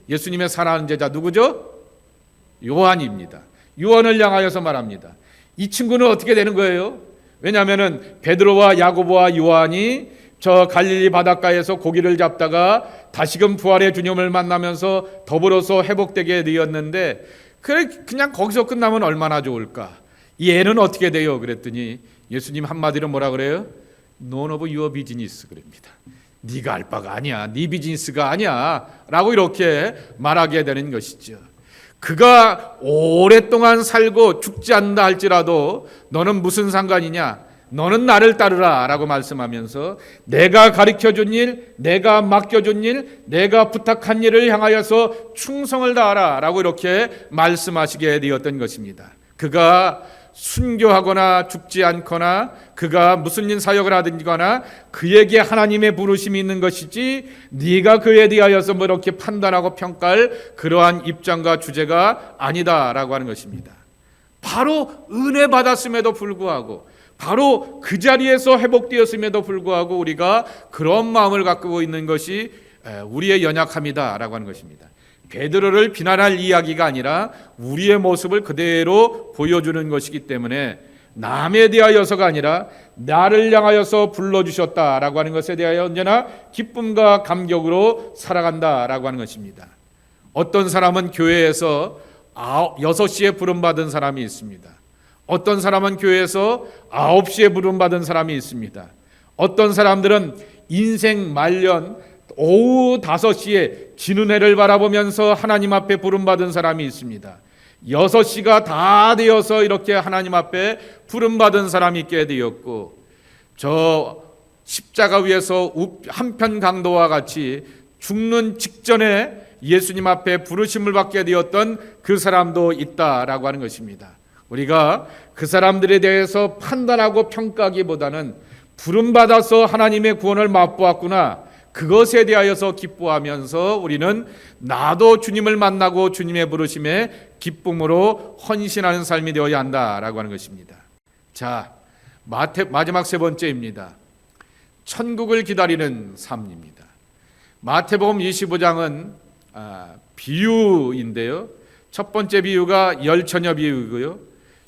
예수님의 사랑하는 제자 누구죠? 요한입니다. 요한을 향하여서 말합니다. 이 친구는 어떻게 되는 거예요? 왜냐하면 베드로와 야고보와 요한이 저 갈릴리 바닷가에서 고기를 잡다가 다시금 부활의 주님을 만나면서 더불어서 회복되게 되었는데 그냥 거기서 끝나면 얼마나 좋을까? 이 애는 어떻게 돼요? 그랬더니 예수님 한마디로 뭐라 그래요? None of your business 그럽니다. 네가 알 바가 아니야. 네 비즈니스가 아니야. 라고 이렇게 말하게 되는 것이죠. 그가 오랫동안 살고 죽지 않는다 할지라도 너는 무슨 상관이냐? 너는 나를 따르라 라고 말씀하면서 내가 가르쳐준 일, 내가 맡겨준 일, 내가 부탁한 일을 향하여서 충성을 다하라 라고 이렇게 말씀하시게 되었던 것입니다. 그가 순교하거나 죽지 않거나 그가 무슨 일 사역을 하든지거나 그에게 하나님의 부르심이 있는 것이지 네가 그에 대하여서 뭐 이렇게 판단하고 평가할 그러한 입장과 주제가 아니다라고 하는 것입니다. 바로 은혜 받았음에도 불구하고 바로 그 자리에서 회복되었음에도 불구하고 우리가 그런 마음을 갖고 있는 것이 우리의 연약함이다라고 하는 것입니다. 베드로를 비난할 이야기가 아니라 우리의 모습을 그대로 보여주는 것이기 때문에 남에 대하여서가 아니라 나를 향하여서 불러주셨다라고 하는 것에 대하여 언제나 기쁨과 감격으로 살아간다라고 하는 것입니다. 어떤 사람은 교회에서 6시에 부름받은 사람이 있습니다. 어떤 사람은 교회에서 9시에 부름받은 사람이 있습니다. 어떤 사람들은 인생 말년 오후 5시에 지는 해를 바라보면서 하나님 앞에 부름받은 사람이 있습니다. 6시가 다 되어서 이렇게 하나님 앞에 부름받은 사람이 있게 되었고 저 십자가 위에서 한편 강도와 같이 죽는 직전에 예수님 앞에 부르심을 받게 되었던 그 사람도 있다라고 하는 것입니다. 우리가 그 사람들에 대해서 판단하고 평가하기보다는 부름받아서 하나님의 구원을 맛보았구나 그것에 대하여서 기뻐하면서 우리는 나도 주님을 만나고 주님의 부르심에 기쁨으로 헌신하는 삶이 되어야 한다라고 하는 것입니다. 자, 마지막 3번째입니다. 천국을 기다리는 삶입니다. 마태복음 25장은 비유인데요. 첫 번째 비유가 열처녀 비유이고요.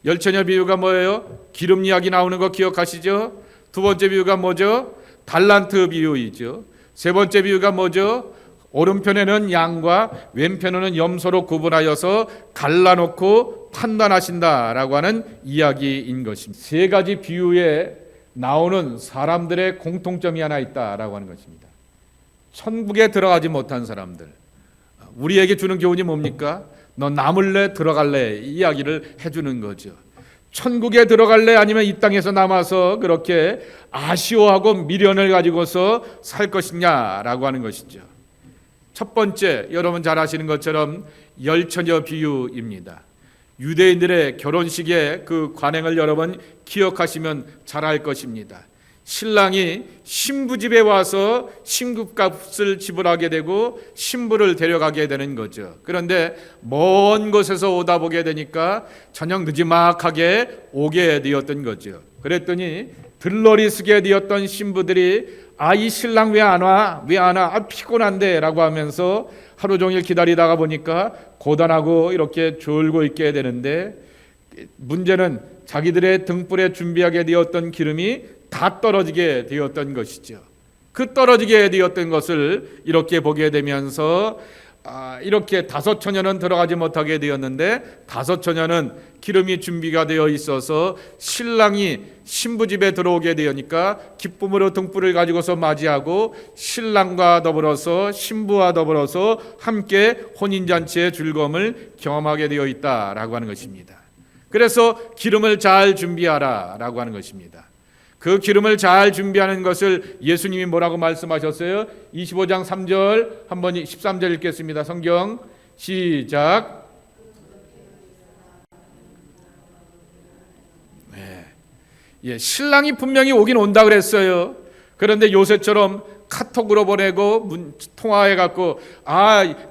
열처녀 비유가 뭐예요? 기름 이야기 나오는 거 기억하시죠? 두 번째 비유가 뭐죠? 달란트 비유이죠. 세 번째 비유가 뭐죠? 오른편에는 양과 왼편에는 염소로 구분하여서 갈라놓고 판단하신다라고 하는 이야기인 것입니다. 3가지 비유에 나오는 사람들의 공통점이 하나 있다라고 하는 것입니다. 천국에 들어가지 못한 사람들. 우리에게 주는 교훈이 뭡니까? 너 남을래 들어갈래 이야기를 해주는 거죠. 천국에 들어갈래 아니면 이 땅에서 남아서 그렇게 아쉬워하고 미련을 가지고서 살 것이냐라고 하는 것이죠. 첫 번째 여러분 잘 아시는 것처럼 열처녀 비유입니다. 유대인들의 결혼식의 그 관행을 여러분 기억하시면 잘 알 것입니다. 신랑이 신부 집에 와서 신부값을 지불하게 되고 신부를 데려가게 되는 거죠. 그런데 먼 곳에서 오다 보게 되니까 저녁 늦지막하게 오게 되었던 거죠. 그랬더니 들러리 쓰게 되었던 신부들이 이 신랑 왜 안 와? 왜 안 와? 피곤한데 라고 하면서 하루 종일 기다리다가 보니까 고단하고 이렇게 졸고 있게 되는데 문제는 자기들의 등불에 준비하게 되었던 기름이 다 떨어지게 되었던 것이죠. 그 떨어지게 되었던 것을 이렇게 보게 되면서 이렇게 다섯 처녀는 들어가지 못하게 되었는데 다섯 처녀는 기름이 준비가 되어 있어서 신랑이 신부 집에 들어오게 되니까 기쁨으로 등불을 가지고서 맞이하고 신랑과 더불어서 신부와 더불어서 함께 혼인잔치의 즐거움을 경험하게 되어 있다라고 하는 것입니다. 그래서 기름을 잘 준비하라라고 하는 것입니다. 그 기름을 잘 준비하는 것을 예수님이 뭐라고 말씀하셨어요? 25장 3절 한번 13절 읽겠습니다. 성경 시작. 신랑이 분명히 오긴 온다 그랬어요. 그런데 요새처럼 카톡으로 보내고 통화해갖고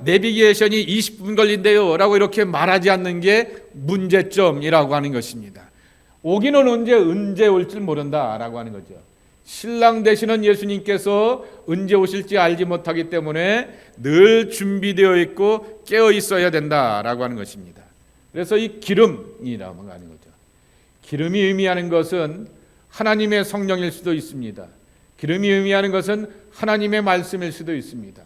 내비게이션이 20분 걸린대요 라고 이렇게 말하지 않는 게 문제점이라고 하는 것입니다. 오기는 언제 올지 모른다라고 하는 거죠. 신랑 되시는 예수님께서 언제 오실지 알지 못하기 때문에 늘 준비되어 있고 깨어 있어야 된다라고 하는 것입니다. 그래서 이 기름이라고 하는 거죠. 기름이 의미하는 것은 하나님의 성령일 수도 있습니다. 기름이 의미하는 것은 하나님의 말씀일 수도 있습니다.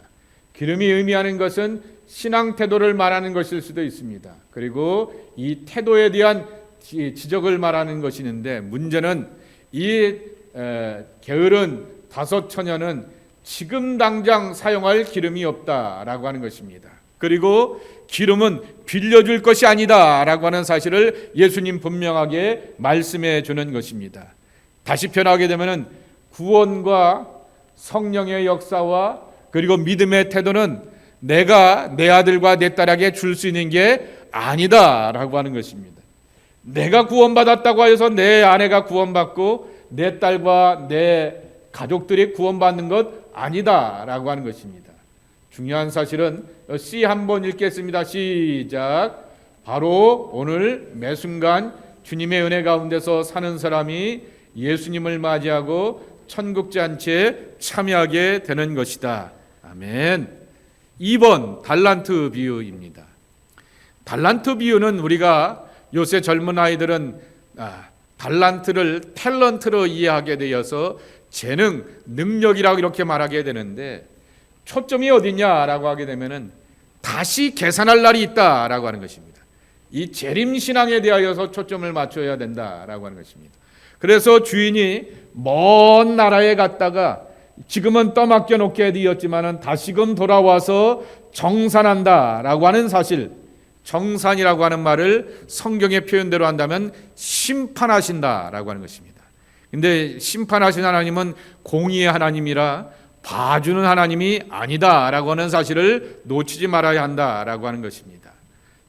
기름이 의미하는 것은 신앙 태도를 말하는 것일 수도 있습니다. 그리고 이 태도에 대한 지적을 말하는 것이 있는데 문제는 이 게으른 다섯 처녀는 지금 당장 사용할 기름이 없다라고 하는 것입니다. 그리고 기름은 빌려줄 것이 아니다라고 하는 사실을 예수님 분명하게 말씀해 주는 것입니다. 다시 표현하게 되면 구원과 성령의 역사와 그리고 믿음의 태도는 내가 내 아들과 내 딸에게 줄 수 있는 게 아니다라고 하는 것입니다. 내가 구원받았다고 해서 내 아내가 구원받고 내 딸과 내 가족들이 구원받는 것 아니다라고 하는 것입니다. 중요한 사실은 C 한번 읽겠습니다. 시작. 바로 오늘 매 순간 주님의 은혜 가운데서 사는 사람이 예수님을 맞이하고 천국 잔치에 참여하게 되는 것이다. 아멘. 2번 달란트 비유입니다. 달란트 비유는 우리가 요새 젊은 아이들은 달란트를 탤런트로 이해하게 되어서 재능, 능력이라고 이렇게 말하게 되는데 초점이 어디냐라고 하게 되면은 다시 계산할 날이 있다라고 하는 것입니다. 이 재림신앙에 대하여서 초점을 맞춰야 된다라고 하는 것입니다. 그래서 주인이 먼 나라에 갔다가 지금은 떠맡겨 놓게 되었지만은 다시금 돌아와서 정산한다라고 하는 사실, 정산이라고 하는 말을 성경의 표현대로 한다면 심판하신다라고 하는 것입니다. 근데 심판하신 하나님은 공의의 하나님이라 봐주는 하나님이 아니다라고 하는 사실을 놓치지 말아야 한다라고 하는 것입니다.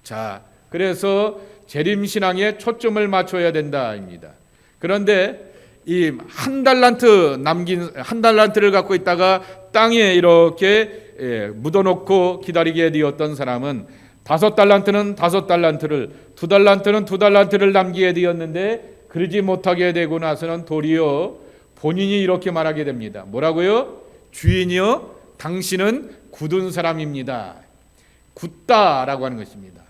자, 그래서 재림신앙에 초점을 맞춰야 된다입니다. 그런데 이 한 달란트를 갖고 있다가 땅에 이렇게 묻어놓고 기다리게 되었던 사람은 5달란트는 5달란트를, 2달란트는 2달란트를 남기게 되었는데 그러지 못하게 되고 나서는 도리어 본인이 이렇게 말하게 됩니다. 뭐라고요? 주인이여, 당신은 굳은 사람입니다. 굳다라고 하는 것입니다.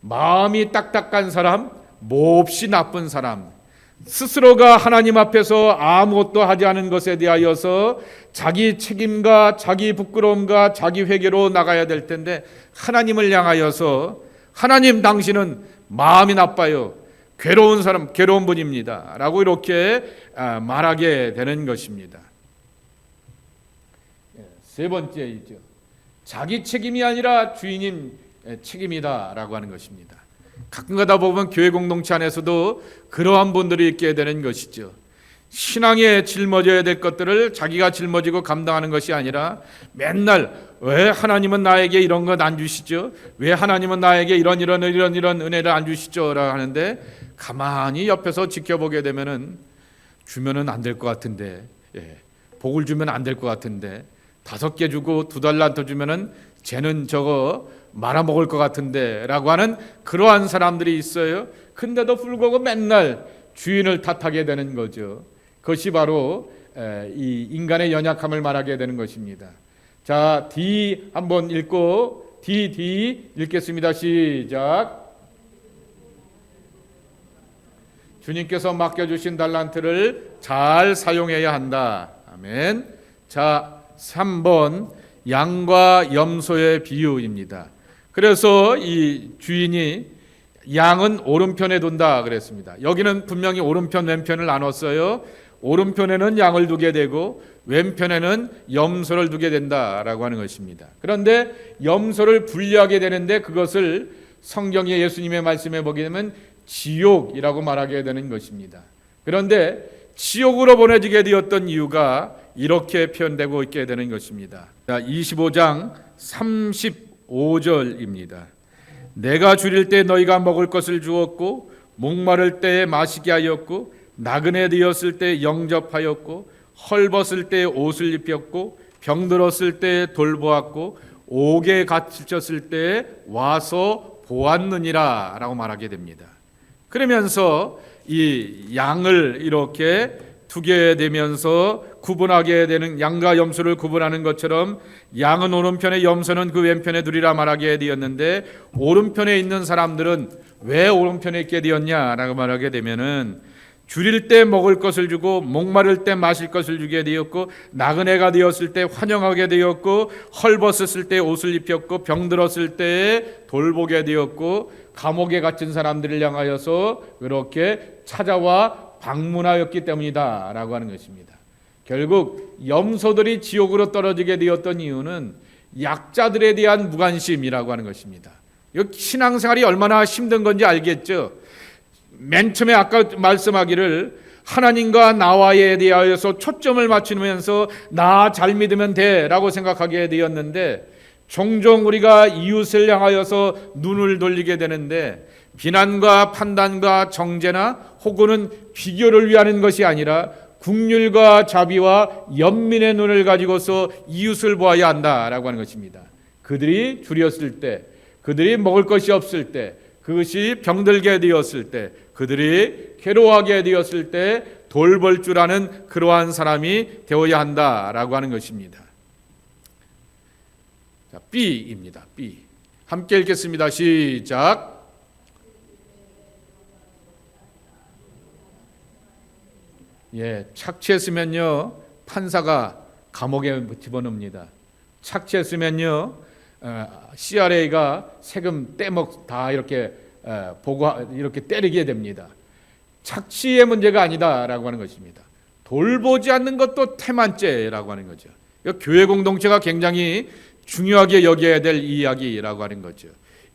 마음이 딱딱한 사람, 몹시 나쁜 사람, 스스로가 하나님 앞에서 아무것도 하지 않은 것에 대하여서 자기 책임과 자기 부끄러움과 자기 회개로 나가야 될 텐데 하나님을 향하여서 하나님 당신은 마음이 나빠요. 괴로운 사람, 괴로운 분입니다. 라고 이렇게 말하게 되는 것입니다. 세 번째이죠. 자기 책임이 아니라 주인님 책임이다 라고 하는 것입니다. 가끔 가다 보면 교회 공동체 안에서도 그러한 분들이 있게 되는 것이죠. 신앙에 짊어져야 될 것들을 자기가 짊어지고 감당하는 것이 아니라 맨날 왜 하나님은 나에게 이런 것 안 주시죠? 왜 하나님은 나에게 이런 은혜를 안 주시죠? 라고 하는데 가만히 옆에서 지켜보게 되면은 주면은 안 될 것 같은데, 복을 주면 안 될 것 같은데 5개 주고 2달란트 주면은 쟤는 저거 말아먹을 것 같은데 라고 하는 그러한 사람들이 있어요. 근데도 불구하고 맨날 주인을 탓하게 되는 거죠. 그것이 바로 이 인간의 연약함을 말하게 되는 것입니다. 자, D 한번 읽고 D 읽겠습니다. 시작. 주님께서 맡겨주신 달란트를 잘 사용해야 한다. 아멘. 자, 3번 양과 염소의 비유입니다. 그래서 이 주인이 양은 오른편에 둔다 그랬습니다. 여기는 분명히 오른편 왼편을 나눴어요. 오른편에는 양을 두게 되고 왼편에는 염소를 두게 된다라고 하는 것입니다. 그런데 염소를 분리하게 되는데 그것을 성경의 예수님의 말씀에 보게 되면 지옥이라고 말하게 되는 것입니다. 그런데 지옥으로 보내지게 되었던 이유가 이렇게 표현되고 있게 되는 것입니다. 25장 35절입니다. 내가 줄일 때 너희가 먹을 것을 주었고 목마를 때에 마시게 하였고 나그네 되었을 때 영접하였고 헐벗을 때 옷을 입혔고 병들었을 때 돌보았고 옥에 갇혔을 때 와서 보았느니라 라고 말하게 됩니다. 그러면서 이 양을 이렇게 두게 되면서 구분하게 되는, 양과 염소를 구분하는 것처럼 양은 오른편에 염소는 그 왼편에 두리라 말하게 되었는데, 오른편에 있는 사람들은 왜 오른편에 있게 되었냐라고 말하게 되면은 줄일 때 먹을 것을 주고 목마를 때 마실 것을 주게 되었고 나그네가 되었을 때 환영하게 되었고 헐벗었을 때 옷을 입혔고 병들었을 때 돌보게 되었고 감옥에 갇힌 사람들을 향하여서 그렇게 찾아와 방문하였기 때문이다 라고 하는 것입니다. 결국 염소들이 지옥으로 떨어지게 되었던 이유는 약자들에 대한 무관심이라고 하는 것입니다. 신앙생활이 얼마나 힘든 건지 알겠죠? 맨 처음에 아까 말씀하기를 하나님과 나와에 대하여서 초점을 맞추면서 나 잘 믿으면 돼 라고 생각하게 되었는데, 종종 우리가 이웃을 향하여서 눈을 돌리게 되는데 비난과 판단과 정죄나 혹은 비교를 위하는 것이 아니라 긍휼과 자비와 연민의 눈을 가지고서 이웃을 보아야 한다라고 하는 것입니다. 그들이 줄였을 때, 그들이 먹을 것이 없을 때, 그것이 병들게 되었을 때, 그들이 괴로워하게 되었을 때 돌볼 줄 아는 그러한 사람이 되어야 한다라고 하는 것입니다. 자, B입니다. B. 함께 읽겠습니다. 시작. 착취했으면요 판사가 감옥에 집어넣습니다. 착취했으면요 CRA가 세금 떼먹 다 이렇게 보고 이렇게 때리게 됩니다. 착취의 문제가 아니다라고 하는 것입니다. 돌보지 않는 것도 태만죄라고 하는 거죠. 교회 공동체가 굉장히 중요하게 여겨야 될 이야기라고 하는 거죠.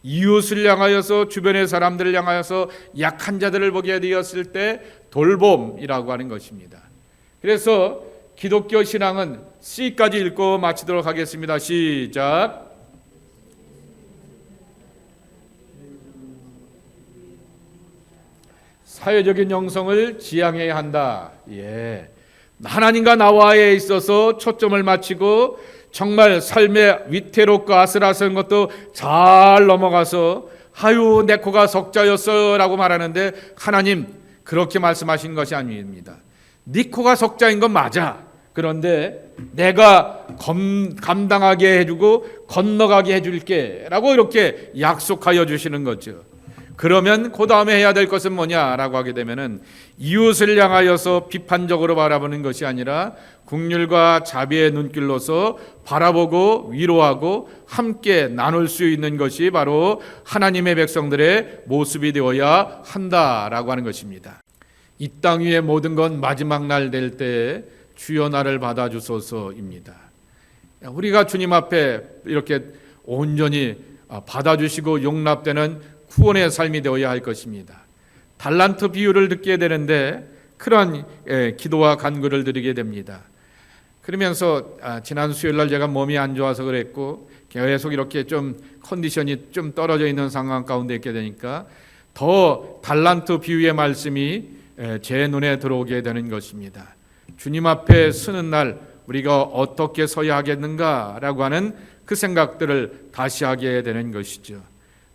이웃을 향하여서, 주변의 사람들을 향하여서 약한 자들을 보게 되었을 때 돌봄이라고 하는 것입니다. 그래서 기독교 신앙은 C까지 읽고 마치도록 하겠습니다. 시작. 사회적인 영성을 지향해야 한다. 하나님과 나와에 있어서 초점을 맞추고 정말 삶의 위태롭고 아슬아슬한 것도 잘 넘어가서 아유 내 코가 석자였어 라고 말하는데, 하나님 그렇게 말씀하신 것이 아닙니다. 네 코가 석자인 건 맞아. 그런데 내가 감당하게 해주고 건너가게 해줄게 라고 이렇게 약속하여 주시는 거죠. 그러면 그 다음에 해야 될 것은 뭐냐라고 하게 되면은 이웃을 향하여서 비판적으로 바라보는 것이 아니라 긍휼과 자비의 눈길로서 바라보고 위로하고 함께 나눌 수 있는 것이 바로 하나님의 백성들의 모습이 되어야 한다라고 하는 것입니다. 이 땅 위의 모든 건 마지막 날 될 때 주여 나를 받아주소서입니다. 우리가 주님 앞에 이렇게 온전히 받아주시고 용납되는 구원의 삶이 되어야 할 것입니다. 달란트 비유를 듣게 되는데 그런 기도와 간구를 드리게 됩니다. 그러면서 지난 수요일 날 제가 몸이 안 좋아서 그랬고 계속 이렇게 좀 컨디션이 좀 떨어져 있는 상황 가운데 있게 되니까 더 달란트 비유의 말씀이 제 눈에 들어오게 되는 것입니다. 주님 앞에 서는 날 우리가 어떻게 서야 하겠는가라고 하는 그 생각들을 다시 하게 되는 것이죠.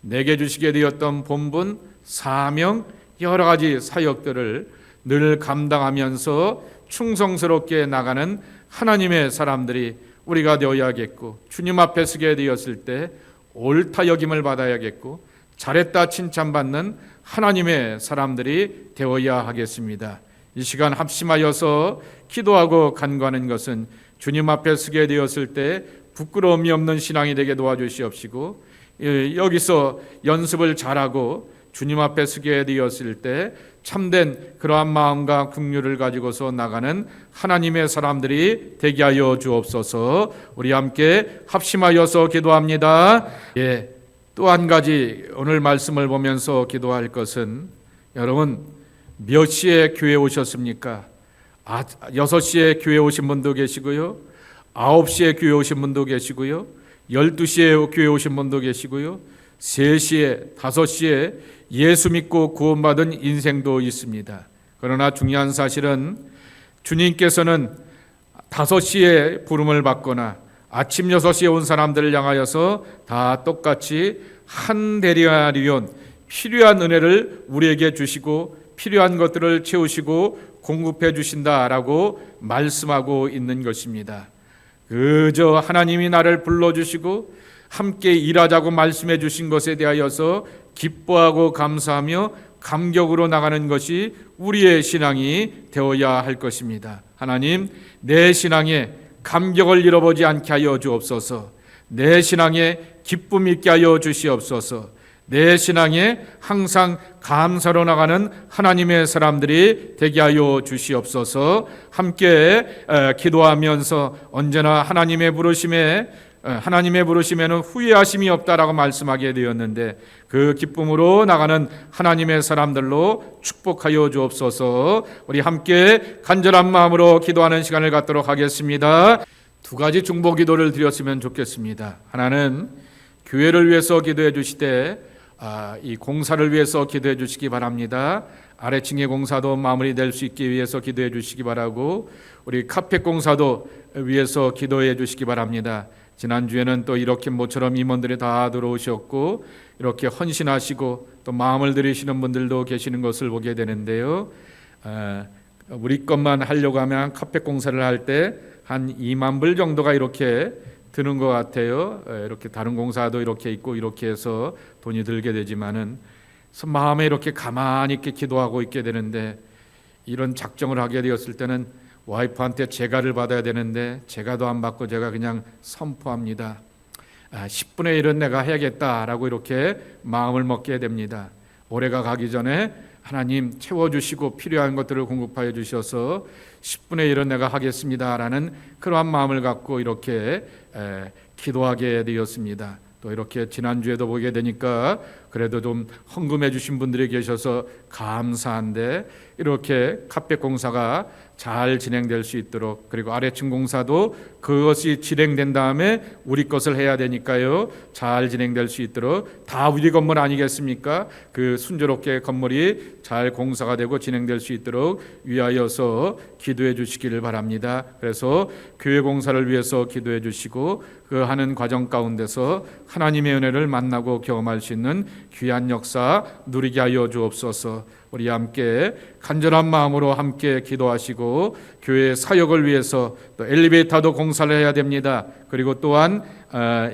내게 주시게 되었던 본분, 사명, 여러 가지 사역들을 늘 감당하면서 충성스럽게 나가는 하나님의 사람들이 우리가 되어야겠고, 주님 앞에 서게 되었을 때 옳다 여김을 받아야겠고, 잘했다 칭찬받는 하나님의 사람들이 되어야 하겠습니다. 이 시간 합심하여서 기도하고 간구하는 것은 주님 앞에 서게 되었을 때 부끄러움이 없는 신앙이 되게 도와주시옵시고, 여기서 연습을 잘하고 주님 앞에 서게 되었을 때 참된 그러한 마음과 긍휼을 가지고서 나가는 하나님의 사람들이 되게 하여 주옵소서. 우리 함께 합심하여서 기도합니다. 또 한 가지 오늘 말씀을 보면서 기도할 것은, 여러분 몇 시에 교회 오셨습니까? 6시에 교회 오신 분도 계시고요, 9시에 교회 오신 분도 계시고요, 12시에 교회 오신 분도 계시고요, 3시에 5시에 예수 믿고 구원받은 인생도 있습니다. 그러나 중요한 사실은 주님께서는 5시에 부름을 받거나 아침 6시에 온 사람들을 향하여서 다 똑같이 한 데나리온 필요한 은혜를 우리에게 주시고 필요한 것들을 채우시고 공급해 주신다라고 말씀하고 있는 것입니다. 그저 하나님이 나를 불러주시고 함께 일하자고 말씀해 주신 것에 대하여서 기뻐하고 감사하며 감격으로 나가는 것이 우리의 신앙이 되어야 할 것입니다. 하나님, 내 신앙에 감격을 잃어보지 않게 하여 주옵소서. 내 신앙에 기쁨 있게 하여 주시옵소서. 내 신앙에 항상 감사로 나가는 하나님의 사람들이 되게 하여 주시옵소서. 함께 기도하면서 언제나 하나님의 부르심에는 후회하심이 없다라고 말씀하게 되었는데, 그 기쁨으로 나가는 하나님의 사람들로 축복하여 주옵소서. 우리 함께 간절한 마음으로 기도하는 시간을 갖도록 하겠습니다. 2가지 중보 기도를 드렸으면 좋겠습니다. 하나는 교회를 위해서 기도해 주시되 이 공사를 위해서 기도해 주시기 바랍니다. 아래층의 공사도 마무리될 수 있기 위해서 기도해 주시기 바라고, 우리 카펫 공사도 위해서 기도해 주시기 바랍니다. 지난주에는 또 이렇게 모처럼 임원들이 다 들어오셨고 이렇게 헌신하시고 또 마음을 들이시는 분들도 계시는 것을 보게 되는데요. 우리 것만 하려고 하면 카펫 공사를 할 때 한 2만 불 정도가 이렇게 드는 것 같아요. 이렇게 다른 공사도 이렇게 있고 이렇게 해서 돈이 들게 되지만은 마음에 이렇게 가만히 있게 기도하고 있게 되는데, 이런 작정을 하게 되었을 때는 와이프한테 제가를 받아야 되는데 제가도 안 받고 제가 그냥 선포합니다. 10분의 1은 내가 해야겠다라고 이렇게 마음을 먹게 됩니다. 올해가 가기 전에 하나님 채워주시고 필요한 것들을 공급하여 주셔서 10분의 1은 내가 하겠습니다라는 그러한 마음을 갖고 이렇게 기도하게 되었습니다. 또 이렇게 지난주에도 보게 되니까 그래도 좀 헌금해 주신 분들이 계셔서 감사한데, 이렇게 카펫 공사가 잘 진행될 수 있도록, 그리고 아래층 공사도 그것이 진행된 다음에 우리 것을 해야 되니까요, 잘 진행될 수 있도록, 다 우리 건물 아니겠습니까? 그 순조롭게 건물이 잘 공사가 되고 진행될 수 있도록 위하여서 기도해 주시기를 바랍니다. 그래서 교회 공사를 위해서 기도해 주시고 그 하는 과정 가운데서 하나님의 은혜를 만나고 경험할 수 있는 귀한 역사 누리게 하여 주옵소서. 우리 함께 간절한 마음으로 함께 기도하시고, 교회 사역을 위해서 또 엘리베이터도 공사를 해야 됩니다. 그리고 또한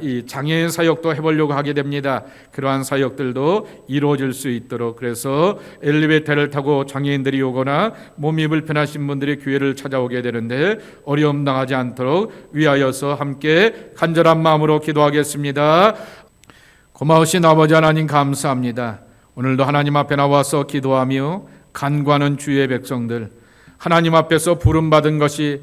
이 장애인 사역도 해보려고 하게 됩니다. 그러한 사역들도 이루어질 수 있도록, 그래서 엘리베이터를 타고 장애인들이 오거나 몸이 불편하신 분들이 교회를 찾아오게 되는데 어려움 당하지 않도록 위하여서 함께 간절한 마음으로 기도하겠습니다. 고마우신 아버지 하나님, 감사합니다. 오늘도 하나님 앞에 나와서 기도하며 간구하는 주의 백성들, 하나님 앞에서 부름받은 것이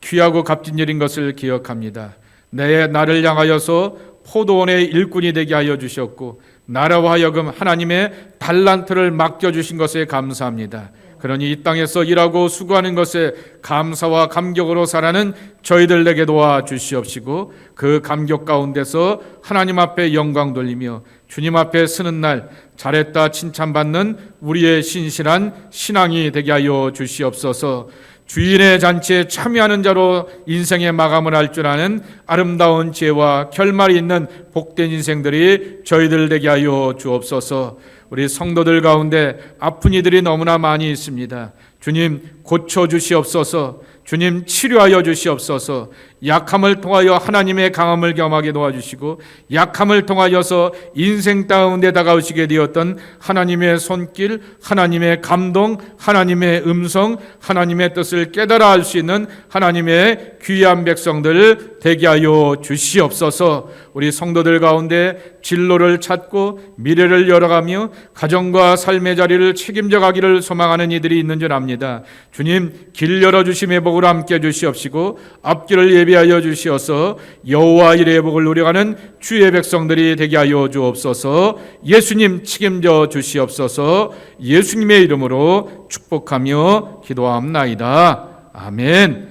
귀하고 값진 일인 것을 기억합니다. 나를 향하여서 포도원의 일꾼이 되게 하여 주셨고 나라와 하여금 하나님의 달란트를 맡겨주신 것에 감사합니다. 그러니 이 땅에서 일하고 수고하는 것에 감사와 감격으로 살아는 저희들에게 도와주시옵시고, 그 감격 가운데서 하나님 앞에 영광 돌리며 주님 앞에 서는 날 잘했다 칭찬받는 우리의 신실한 신앙이 되게 하여 주시옵소서. 주인의 잔치에 참여하는 자로 인생의 마감을 할 줄 아는 아름다운 지혜와 결말이 있는 복된 인생들이 저희들 되게 하여 주옵소서. 우리 성도들 가운데 아픈 이들이 너무나 많이 있습니다. 주님 고쳐 주시옵소서. 주님 치료하여 주시옵소서. 약함을 통하여 하나님의 강함을 경험하게 도와주시고 약함을 통하여서 인생 가운데 다가오시게 되었던 하나님의 손길, 하나님의 감동, 하나님의 음성, 하나님의 뜻을 깨달아 알 수 있는 하나님의 귀한 백성들 되게 하여 주시옵소서. 우리 성도들 가운데 진로를 찾고 미래를 열어가며 가정과 삶의 자리를 책임져 가기를 소망하는 이들이 있는 줄 압니다. 주님, 길 열어주심의 복을 함께 주시옵시고 앞길을 예비하여 주시어서 여호와 일의 복을 누려가는 주의 백성들이 되게 하여 주옵소서. 예수님 책임져 주시옵소서. 예수님의 이름으로 축복하며 기도합나이다. 아멘.